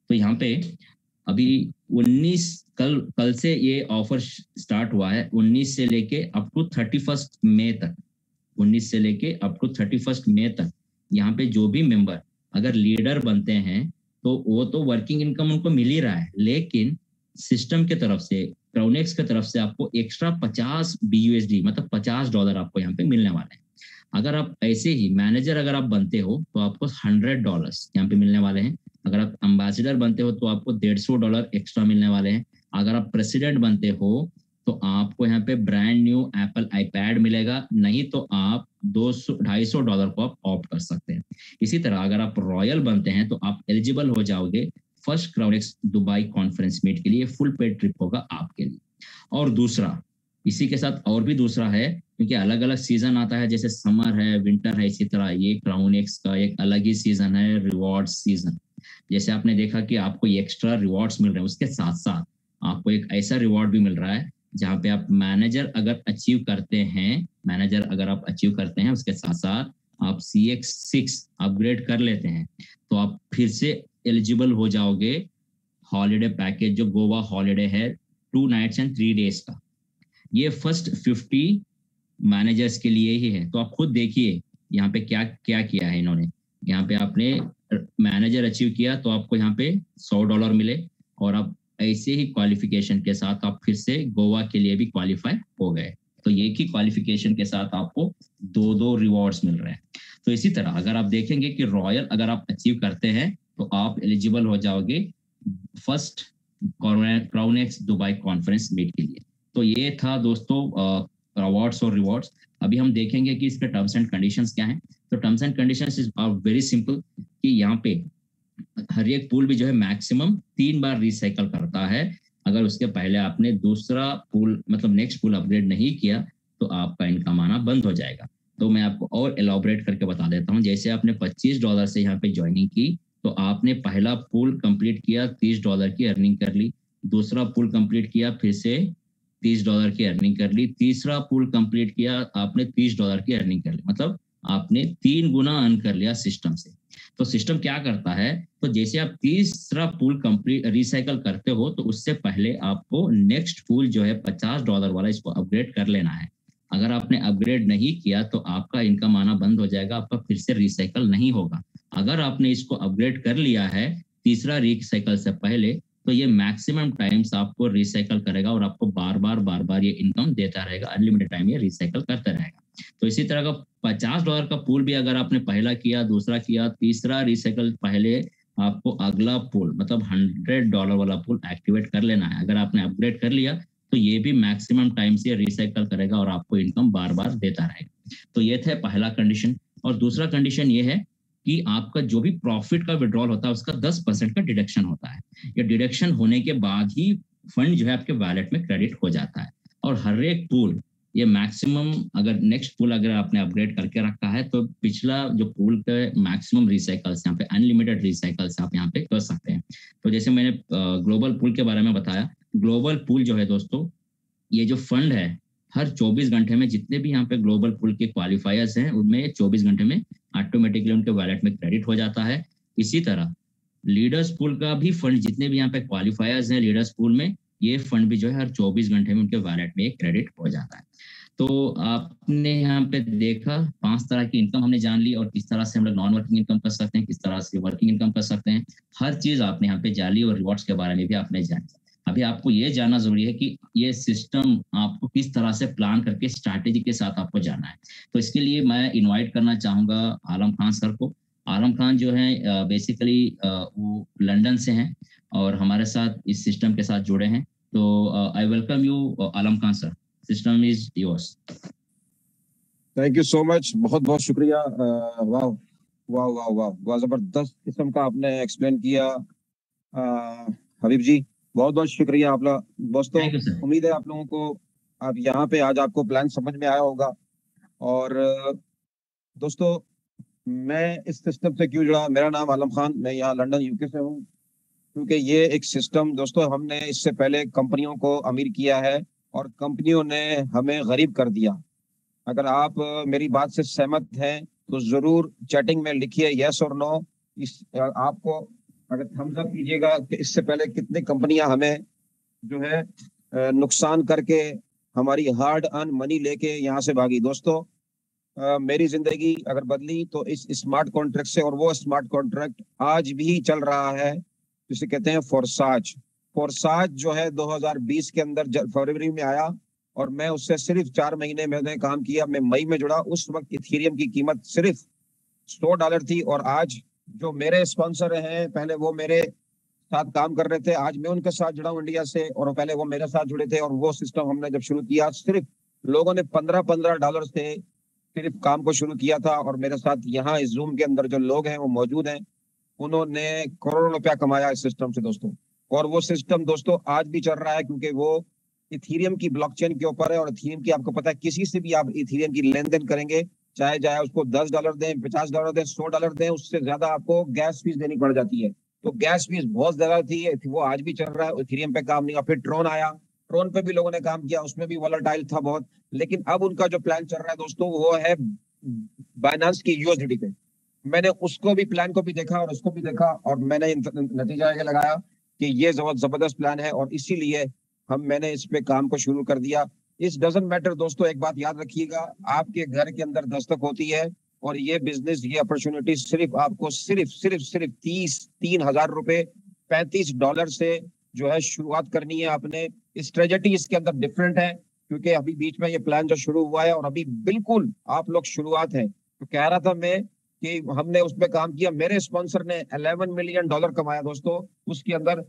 तो यहाँ पे अभी 19 कल से ये ऑफर स्टार्ट हुआ है, 19 से लेके अप टू 31 मई तक। 19 से लेके अप टू 31 मई तक यहाँ पे जो भी मेंबर अगर लीडर बनते हैं तो वो तो वर्किंग इनकम उनको मिल ही रहा है, लेकिन सिस्टम के तरफ से, क्राउनेक्स की तरफ से आपको एक्स्ट्रा 50 BUSD मतलब $50 आपको यहाँ पे मिलने वाले हैं। अगर आप ऐसे ही मैनेजर अगर आप बनते हो तो आपको $100 यहाँ पे मिलने वाले हैं। अगर आप एम्बेसडर बनते हो तो आपको $150 एक्स्ट्रा मिलने वाले हैं। अगर आप प्रेसिडेंट बनते हो तो आपको यहाँ पे ब्रांड न्यू एप्पल आईपैड मिलेगा, नहीं तो आप $200-250 को आप ऑप्ट कर सकते हैं। इसी तरह अगर आप रॉयल बनते हैं तो आप एलिजिबल हो जाओगे फर्स्ट क्राउनेक्स दुबई कॉन्फ्रेंस मीट के लिए, फुल पेड ट्रिप होगा आपके लिए। और दूसरा, इसी के साथ और भी दूसरा है, क्योंकि अलग अलग सीजन आता है, जैसे समर है, विंटर है, इसी तरह ये क्राउनेक्स का एक अलग ही सीजन है, रिवॉर्ड सीजन। जैसे आपने देखा कि आपको ये एक्स्ट्रा रिवॉर्ड्स मिल रहे हैं, उसके साथ साथ आपको एक ऐसा रिवॉर्ड भी मिल रहा है जहाँ पे आप मैनेजर अगर अचीव करते हैं, मैनेजर अगर आप अचीव करते हैं, उसके साथ साथ आप CX6 अपग्रेड कर लेते हैं तो आप फिर से एलिजिबल हो जाओगे हॉलीडे पैकेज, जो गोवा हॉलीडे है 2 नाइट्स एंड 3 डेज का। ये फर्स्ट 50 मैनेजर्स के लिए ही है। तो आप खुद देखिए यहाँ पे क्या क्या किया है इन्होंने। यहाँ पे आपने मैनेजर अचीव किया तो आपको यहाँ पे $100 मिले, और आप ऐसे ही क्वालिफिकेशन के साथ आप फिर से गोवा के लिए भी क्वालिफाई हो गए। तो एक ही क्वालिफिकेशन के साथ आपको 2-2 रिवॉर्ड्स मिल रहे हैं। तो इसी तरह अगर आप देखेंगे कि रॉयल अगर आप अचीव करते हैं तो आप एलिजिबल हो जाओगे फर्स्ट क्राउनेक्स दुबई कॉन्फ्रेंस मीट के लिए। तो ये था दोस्तों अवार्ड्स और रिवॉर्ड्स। अभी हम देखेंगे कि इसके टर्म्स एंड कंडीशंस क्या हैं। तो terms and conditions is are very simple, कि यहाँ पे हर एक पूल भी जो है मैक्सिमम 3 बार रिसाइकल करता है। अगर उसके पहले आपने दूसरा पूल मतलब नेक्स्ट पूल अपग्रेड नहीं किया तो आपका इनकम आना बंद हो जाएगा। तो मैं आपको और एलॉबरेट करके बता देता हूँ। जैसे आपने $25 से यहाँ पे ज्वाइनिंग की तो आपने पहला पूल कंप्लीट किया, $30 की अर्निंग कर ली। दूसरा पूल कंप्लीट किया, फिर से $30 की अर्निंग कर ली। तीसरा पूल कंप्लीट किया, आपने $30 की अर्निंग कर ली। मतलब आपने 3 गुना अर्न कर लिया सिस्टम से। तो सिस्टम क्या करता है, तो जैसे आप तीसरा पूल कंप्लीट रिसाइकल करते हो तो उससे पहले आपको नेक्स्ट पूल जो है $50 वाला, इसको अपग्रेड कर लेना है। अगर आपने अपग्रेड नहीं किया तो आपका इनकम आना बंद हो जाएगा, आपका फिर से रिसाइकल नहीं होगा। अगर आपने इसको अपग्रेड कर लिया है तीसरा रिसाइकल से पहले तो ये मैक्सिमम टाइम्स आपको रिसाइकल करेगा और आपको बार बार ये इनकम देता रहेगा, अनलिमिटेड टाइम ये रिसाइकल करता रहेगा। तो इसी तरह का $50 का पूल भी अगर आपने पहला किया, दूसरा किया, तीसरा रिसाइकल पहले आपको अगला पूल मतलब $100 वाला पूल एक्टिवेट कर लेना है। अगर आपने अपग्रेड कर लिया तो ये भी मैक्सिमम टाइम से रिसाइकल करेगा और आपको इनकम बार बार देता रहेगा। तो ये था पहला कंडीशन। और दूसरा कंडीशन ये है कि आपका जो भी प्रॉफिट का विड्रॉल होता है उसका 10% का डिडक्शन होता है। ये डिडक्शन होने के बाद ही फंड जो है आपके वैलेट में क्रेडिट हो जाता है। और हर एक पूल ये मैक्सिमम, अगर नेक्स्ट पूल अगर आपने अपग्रेड करके रखा है तो पिछला जो पूल के मैक्सिमम रिसाइकल्स यहाँ पे अनलिमिटेड रिसाइकल्स आप यहाँ पे कर सकते हैं। तो जैसे मैंने ग्लोबल पूल के बारे में बताया, ग्लोबल पूल जो है दोस्तों, ये जो फंड है हर 24 घंटे में जितने भी यहाँ पे ग्लोबल पूल के क्वालिफायर्स हैं उनमें 24 घंटे में ऑटोमेटिकली उनके वैलेट में क्रेडिट हो जाता है। इसी तरह लीडर्स पूल का भी फंड, जितने भी यहाँ पे क्वालिफायर्स हैं लीडर्स पूल में, ये फंड भी जो है हर 24 घंटे में उनके वैलेट में क्रेडिट हो जाता है। तो आपने यहाँ पे देखा 5 तरह की इनकम हमने जान ली, और किस तरह से हम लोग नॉन वर्किंग इनकम कर सकते हैं, किस तरह से वर्किंग इनकम कर सकते हैं। हर चीज आपने यहाँ पे जान ली और रिवॉर्ड्स के बारे में भी आपने जान लिया। अभी आपको ये जानना जरूरी है कि ये सिस्टम आपको किस तरह से प्लान करके स्ट्रैटेजी के साथ आपको जाना है। तो इसके लिए मैं इनवाइट करना चाहूंगा आलम खान सर को। आलम खान जो है बेसिकली वो लंदन से हैं और हमारे साथ इस सिस्टम के साथ जुड़े हैं। तो I welcome you Alam Khan sir, system is yours. Thank you so much, बहुत बहुत शुक्रिया। वाह वाह वाह वाह वाह, जबरदस्त किस्म का आपने एक्सप्लेन किया हबीब जी। बहुत बहुत शुक्रिया आप लोग दोस्तों। Thank you sir. उम्मीद है आप लोगों को अब यहाँ पे आज आपको प्लान समझ में आया होगा। और दोस्तों, मैं इस सिस्टम से क्यों जुड़ा, मेरा नाम आलम खान, मैं यहाँ लंदन यूके से हूँ। क्योंकि ये एक सिस्टम दोस्तों, हमने इससे पहले कंपनियों को अमीर किया है और कंपनियों ने हमें गरीब कर दिया। अगर आप मेरी बात से सहमत हैं तो जरूर चैटिंग में लिखिए यस और नो। आपको अगर थम्स अप कीजिएगा कि इससे पहले कितनी कंपनियां हमें जो है नुकसान करके हमारी हार्ड अर्न मनी लेके यहाँ से भागी। दोस्तों, मेरी जिंदगी अगर बदली तो इस स्मार्ट कॉन्ट्रैक्ट से, और वो स्मार्ट कॉन्ट्रैक्ट आज भी चल रहा है जिसे कहते हैं फोरसाज। फोरसाज जो है 2020 के अंदर फरवरी में आया और मैं उससे सिर्फ 4 महीने मैंने काम किया। मैं मई में जुड़ा, उस वक्त इथेरियम की कीमत सिर्फ $100 थी। और आज जो मेरे स्पॉन्सर हैं, पहले वो मेरे साथ काम कर रहे थे, आज मैं उनके साथ जुड़ा हूँ इंडिया से, और पहले वो मेरे साथ जुड़े थे। और वो सिस्टम हमने जब शुरू किया, सिर्फ लोगों ने $15 से सिर्फ काम को शुरू किया था। और मेरे साथ यहाँ इस जूम के अंदर जो लोग हैं वो मौजूद हैं, उन्होंने करोड़ों रुपया कमाया इस सिस्टम से दोस्तों। और वो सिस्टम दोस्तों आज भी चल रहा है क्योंकि वो इथीरियम की ब्लॉकचेन के ऊपर है। और इथीरियम की आपको पता है, किसी से भी आप इथीरियम की लेन देन करेंगे, चाहे चाहे उसको $10 दें, $50 दें, $100 दें, उससे ज्यादा आपको गैस फीस देनी पड़ जाती है। तो गैस फीस बहुत ज्यादा थी, वो आज भी चल रहा है। इथीरियम पे काम नहीं हुआ। फिर ट्रोन आया, ट्रोन पे भी लोगों ने काम किया, उसमें भी वॉलेटाइल था बहुत। लेकिन अब उनका जो प्लान चल रहा है दोस्तों, वो है बाइनेंस की यूएसडीटी पे। मैंने उसको भी, प्लान को भी देखा और उसको भी देखा, और मैंने नतीजा ये लगाया कि ये जबरदस्त प्लान है, और इसीलिए मैंने इस पे काम को शुरू कर दिया। इस डजंट मैटर दोस्तों, एक बात याद रखिएगा, आपके घर के अंदर दस्तक होती है, और ये बिजनेस, ये अपॉर्चुनिटी सिर्फ आपको सिर्फ सिर्फ सिर्फ 33,000 रुपए, $35 से जो है शुरुआत करनी है आपने। स्ट्रेटेजी इसके अंदर डिफरेंट है, क्योंकि अभी बीच में ये प्लान जो शुरू हुआ है और अभी बिल्कुल आप लोग शुरुआत है। तो कह रहा था मैं कि हमने उस पर काम किया, मेरे स्पॉन्सर ने $11 मिलियन कमाया दोस्तों उसके अंदर।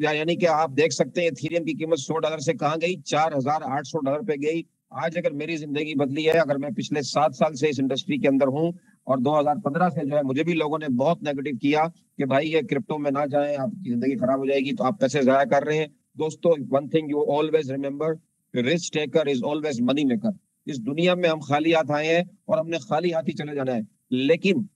यानी कि आप देख सकते हैं इथेरियम की कीमत $100 से कहाँ गई, $4,800 पे गई। आज अगर मेरी जिंदगी बदली है, अगर मैं पिछले 7 साल से इस इंडस्ट्री के अंदर हूँ, और 2015 से जो है मुझे भी लोगों ने बहुत नेगेटिव किया कि भाई ये क्रिप्टो में ना जाएं, आपकी जिंदगी खराब हो जाएगी, तो आप पैसे जाया कर रहे हैं। दोस्तों, one thing you always remember, risk taker is always money maker. इस दुनिया में हम खाली हाथ आए हैं और हमने खाली हाथ ही चले जाना है। लेकिन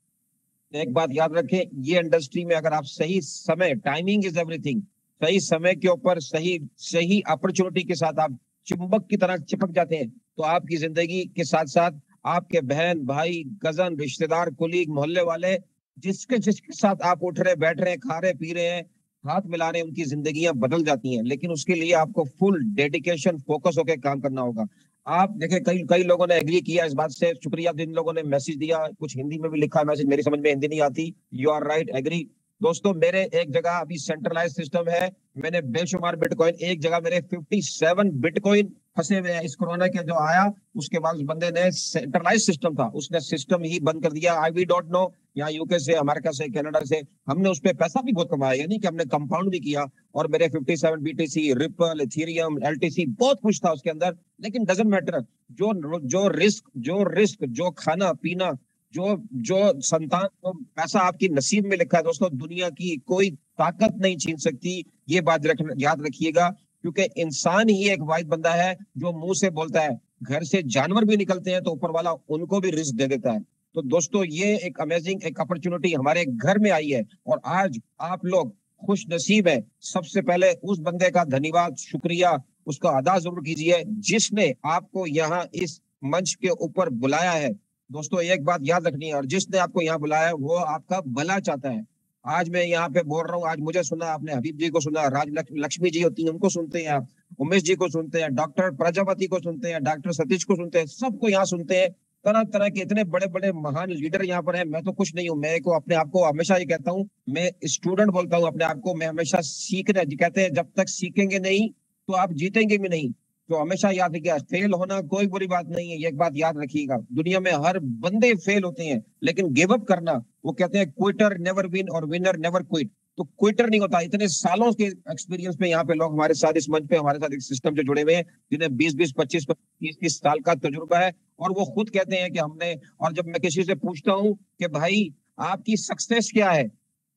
एक बात याद रखें, ये इंडस्ट्री में अगर आप सही समय, टाइमिंग इज एवरीथिंग, सही समय के ऊपर सही सही अपॉर्चुनिटी के साथ आप चुंबक की तरह चिपक जाते हैं, तो आपकी जिंदगी के साथ साथ आपके बहन भाई, कजन, रिश्तेदार, कुलीग, मोहल्ले वाले, जिसके जिसके साथ आप उठ रहे, बैठ रहे, खा रहे, पी रहे हैं, हाथ मिला रहे हैं, उनकी जिंदगियां बदल जाती हैं। लेकिन उसके लिए आपको फुल डेडिकेशन, फोकस होकर काम करना होगा। आप देखें, कई कई लोगों ने एग्री किया इस बात से, शुक्रिया। जिन लोगों ने मैसेज दिया, कुछ हिंदी में भी लिखा है मैसेज, मेरी समझ में हिंदी नहीं आती, यू आर राइट, एग्री। दोस्तों, मेरे एक जगह अभी सेंट्रलाइज सिस्टम है, मैंने बेशुमार बिटकॉइन, एक जगह मेरे 57 बिटकॉइन फंसे हुए हैं। इस कोरोना के जो आया उसके बाद उस बंदे ने, सेंट्रलाइज सिस्टम था, उसने सिस्टम ही बंद कर दिया। आई वी डोंट नो, यहाँ यूके से, अमेरिका से, कनाडा से, हमने उस पर पैसा भी बहुत कमाया, यानी कि हमने कंपाउंड भी किया। और मेरे 57 बीटीसी, रिपल, इथेरियम, एलटीसी, बहुत कुछ था उसके अंदर। लेकिन डजंट मैटर, जो रिस्क, जो खाना पीना, जो जो संतान, जो पैसा आपकी नसीब में लिखा है दोस्तों, दुनिया की कोई ताकत नहीं छीन सकती। ये बात याद रखिएगा, क्योंकि इंसान ही एक वाहिद बंदा है जो मुंह से बोलता है। घर से जानवर भी निकलते हैं तो ऊपर वाला उनको भी रिस्क दे देता है। तो दोस्तों, ये एक अमेजिंग एक अपॉर्चुनिटी हमारे घर में आई है, और आज आप लोग खुश नसीब है। सबसे पहले उस बंदे का धन्यवाद, शुक्रिया उसका अदा जरूर कीजिए जिसने आपको यहाँ इस मंच के ऊपर बुलाया है। दोस्तों, एक बात याद रखनी है, और जिसने आपको यहाँ बुलाया है वो आपका भला चाहता है। आज मैं यहाँ पे बोल रहा हूँ, आज मुझे सुना आपने, हबीब जी को सुना, लक्ष्मी जी होती है उनको सुनते हैं आप, उमेश जी को सुनते हैं, डॉक्टर प्रजापति को सुनते हैं, डॉक्टर सतीश को सुनते हैं, सबको यहाँ सुनते हैं। तरह तरह के इतने बड़े बड़े महान लीडर यहाँ पर हैं। मैं तो कुछ नहीं हूँ, मैं को अपने आप को हमेशा ये कहता हूँ, मैं स्टूडेंट बोलता हूँ अपने आप को। मैं हमेशा सीखने, कहते हैं जब तक सीखेंगे नहीं तो आप जीतेंगे भी नहीं। तो हमेशा याद रखिएगा, फेल होना कोई बुरी बात नहीं है, ये एक बात याद रखिएगा। दुनिया में हर बंदे फेल होते हैं, लेकिन गिव अप करना, वो कहते हैं क्विटर नेवर विन और विनर नेवर क्विट। तो क्विटर नहीं होता। इतने सालों के एक्सपीरियंस में यहाँ पे लोग हमारे साथ इस मंच पे, हमारे साथ एक सिस्टम से जुड़े हुए हैं, जिन्हें 20-20, 25-25, 30-30 साल का तजुर्बा है, और वो खुद कहते हैं कि हमने, और जब मैं किसी से पूछता हूँ कि भाई आपकी सक्सेस क्या है,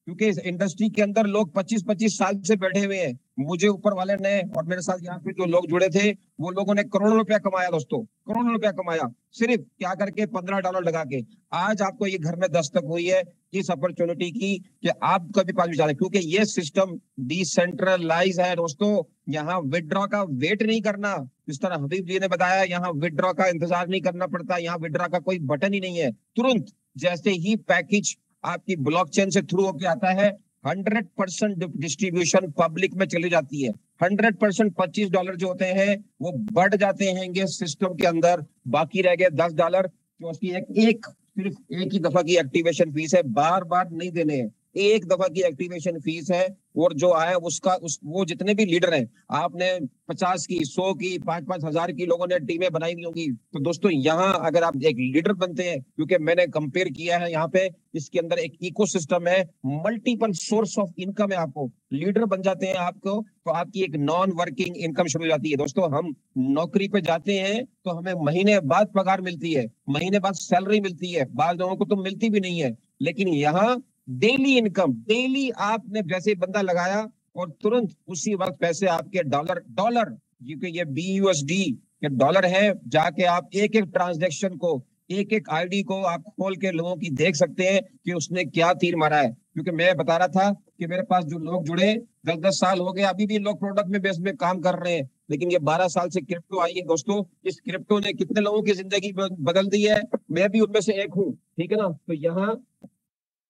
क्योंकि इस इंडस्ट्री के अंदर लोग 25-25 साल से बैठे हुए हैं। मुझे ऊपर वाले ने और मेरे साथ यहाँ पे जो लोग जुड़े थे, वो लोगों ने करोड़ों रुपया कमाया दोस्तों, करोड़ों रुपया कमाया, सिर्फ क्या करके, $15 लगा के। आज आपको ये घर में दस्तक हुई है इस अपॉर्चुनिटी की कि आप कभी पास विचार, क्योंकि ये सिस्टम डिसेंट्रलाइज है दोस्तों। यहाँ विड्रॉ का वेट नहीं करना, जिस तरह हबीब जी ने बताया, यहाँ विड्रॉ का इंतजार नहीं करना पड़ता, यहाँ विड्रॉ का कोई बटन ही नहीं है। तुरंत जैसे ही पैकेज आपकी ब्लॉकचेन से थ्रू होके आता है, 100% डिस्ट्रीब्यूशन पब्लिक में चली जाती है। 100% $25 जो होते हैं वो बढ़ जाते हैं सिस्टम के अंदर, बाकी रह गए $10, जो उसकी सिर्फ एक ही दफा की एक्टिवेशन फीस है, बार बार नहीं देने हैं। एक दफा की एक्टिवेशन फीस है, और जो आया वो जितने भी लीडर हैं, आपने 50 की, 100 की, 5-5 हजार की लोगों ने टीमें बनाई हुई होंगी। तो दोस्तों यहाँ अगर आप एक लीडर बनते हैं, क्योंकि मैंने कंपेयर किया है यहाँ पे, इसके अंदर एक इकोसिस्टम है, मल्टीपल सोर्स ऑफ इनकम है। आपको लीडर बन जाते हैं आपको, तो आपकी एक नॉन वर्किंग इनकम शुरू हो जाती है। दोस्तों हम नौकरी पे जाते हैं तो हमें महीने बाद पगार मिलती है, महीने बाद सैलरी मिलती है, बाद लोगों को तो मिलती भी नहीं है। लेकिन यहाँ डेली इनकम, डेली आपने जैसे बंदा लगाया और तुरंत उसी वक्त पैसे आपके डॉलर डॉलर क्योंकि ये BUSD के डॉलर है, जाके आप एक एक ट्रांजैक्शन को, एक एक आईडी को आप खोल के लोगों की देख सकते हैं कि उसने क्या तीर मारा है। क्योंकि मैं बता रहा था कि मेरे पास जो लोग जुड़े 10-10 साल हो गए, अभी भी लोग प्रोडक्ट में बेस में काम कर रहे हैं, लेकिन ये 12 साल से क्रिप्टो आई है दोस्तों। इस क्रिप्टो ने कितने लोगों की जिंदगी बदल दी है, मैं भी उनमें से एक हूँ, ठीक है ना। तो यहाँ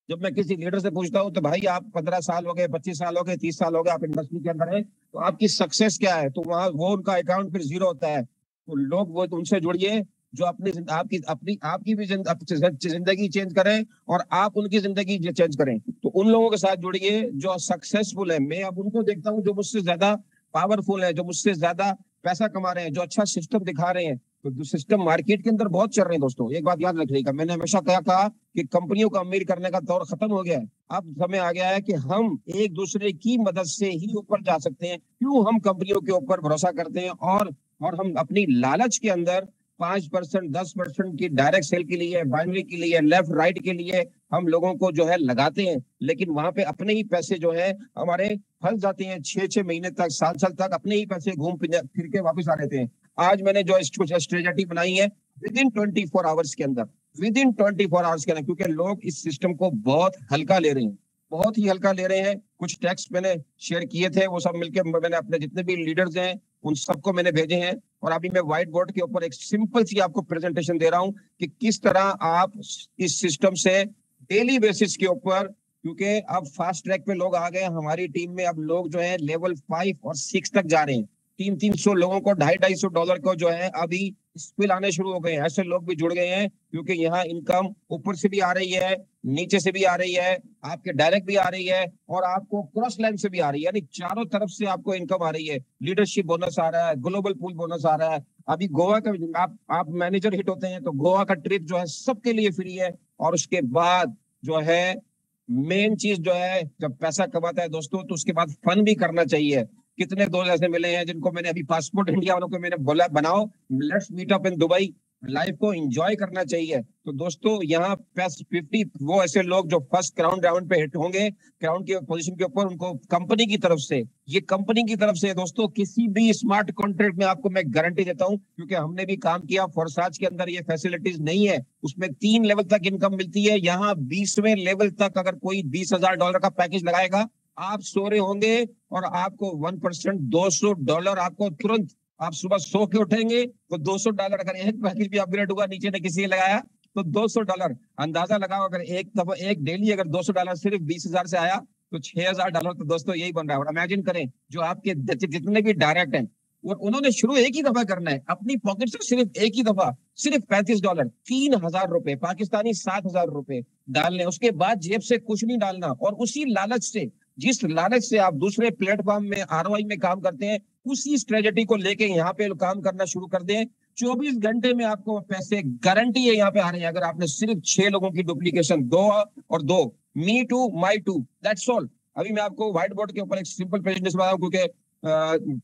जब मैं किसी लीडर से पूछता हूँ तो भाई आप 15 साल हो गए, 25 साल हो गए, 30 साल हो गए, आप इंडस्ट्री के अंदर है, तो आपकी सक्सेस क्या है, तो वहां वो उनका अकाउंट फिर जीरो होता है। तो लोग वो उनसे जुड़िए जो आपकी भी जिंदगी चेंज करें और आप उनकी जिंदगी चेंज करें। तो उन लोगों के साथ जुड़िए जो सक्सेसफुल है। मैं अब उनको देखता हूँ जो मुझसे ज्यादा पावरफुल है, जो मुझसे ज्यादा पैसा कमा रहे हैं, जो अच्छा सिस्टम दिखा रहे हैं। तो सिस्टम मार्केट के अंदर बहुत चल रहे हैं दोस्तों। एक बात याद रखिएगा, मैंने हमेशा कहा कि कंपनियों को अमीर करने का दौर खत्म हो गया है। अब समय आ गया है कि हम एक दूसरे की मदद से ही ऊपर जा सकते हैं। क्यों हम कंपनियों के ऊपर भरोसा करते हैं और हम अपनी लालच के अंदर 5%, 10% की डायरेक्ट सेल के लिए, बाइनरी के लिए, लेफ्ट राइट के लिए हम लोगों को जो है लगाते हैं, लेकिन वहां पे अपने ही पैसे जो है हमारे फंस जाते हैं। 6-6 महीने तक, साल तक अपने ही पैसे घूम फिर के वापस आ रहते हैं। आज मैंने जो स्ट्रेटेजी बनाई है, विद इन 24 आवर्स के अंदर, क्योंकि लोग इस सिस्टम को बहुत हल्का ले रहे हैं, बहुत ही हल्का ले रहे हैं। कुछ टेक्स्ट मैंने शेयर किए थे, वो सब मिलके मैंने अपने जितने भी लीडर्स हैं उन सबको मैंने भेजे हैं, और अभी मैं व्हाइट बोर्ड के ऊपर एक सिंपल सी आपको प्रेजेंटेशन दे रहा हूं कि किस तरह आप इस सिस्टम से डेली बेसिस के ऊपर, क्योंकि अब फास्ट ट्रैक पे लोग आ गए हमारी टीम में। अब लोग जो है लेवल 5 और 6 तक जा रहे हैं। 300 लोगों को $250 को जो है अभी स्पिल आने शुरू हो गए हैं। ऐसे लोग भी जुड़ गए हैं, क्योंकि यहाँ इनकम ऊपर से भी आ रही है, नीचे से भी आ रही है, आपके डायरेक्ट भी आ रही है, और आपको क्रॉस लाइन से भी आ रही है, यानी चारों तरफ से आपको इनकम आ रही है। लीडरशिप बोनस आ रहा है, ग्लोबल पूल बोनस आ रहा है। अभी गोवा का आप मैनेजर हिट होते हैं तो गोवा का ट्रिप जो है सबके लिए फ्री है। और उसके बाद जो है मेन चीज जो है, जब पैसा कमाता है दोस्तों तो उसके बाद फन भी करना चाहिए। कितने दोस्त ऐसे मिले हैं जिनको मैंने अभी पासपोर्ट इंडिया वालों को मैंने बोला बनाओ, let's meet up in Dubai, life को एंजॉय करना चाहिए। तो दोस्तों यहाँ 50 वो ऐसे लोग जो फर्स्ट क्राउन राउंड पे हिट होंगे, क्राउन की पोजीशन के ऊपर, उनको कंपनी की तरफ से, ये कंपनी की तरफ से दोस्तों, किसी भी स्मार्ट कॉन्ट्रैक्ट में आपको मैं गारंटी देता हूं, क्योंकि हमने भी काम किया। फोरसाज के अंदर ये फैसिलिटीज नहीं है, उसमें 3 लेवल तक इनकम मिलती है। यहाँ 20वें लेवल तक अगर कोई $20,000 का पैकेज लगाएगा, आप सो रहे होंगे और आपको 1% $200 आपको तुरंत, आप सुबह सो के उठेंगे तो $200, अगर एक पैकेज भी अपग्रेड हुआ, नीचे ने किसी ने लगाया तो $200। अंदाजा लगाओ, अगर एक डेली अगर $200 सिर्फ 20,000 से आया तो $6,000 तो दोस्तों यही बन रहा है। और इमेजिन करें जो आपके जितने भी डायरेक्ट हैं, और उन्होंने शुरू एक ही दफा करना है अपनी पॉकेट से, सिर्फ एक ही दफा, सिर्फ $35, $3,000 पाकिस्तानी, $7,000 डालने। उसके बाद जेब से कुछ नहीं डालना, और उसी लालच से, जिस लालच से आप दूसरे प्लेटफॉर्म में ROI में काम करते हैं, उसी स्ट्रेटेजी को लेके यहाँ पे काम करना शुरू कर दें। 24 घंटे में आपको पैसे गारंटी है यहाँ पे आ रहे हैं। अगर आपने सिर्फ 6 लोगों की डुप्लीकेशन, 2 और 2, me two my two, that's all. अभी मैं आपको व्हाइट बोर्ड के ऊपर एक सिंपल प्रेजेंटेशन बता रहा हूं, क्योंकि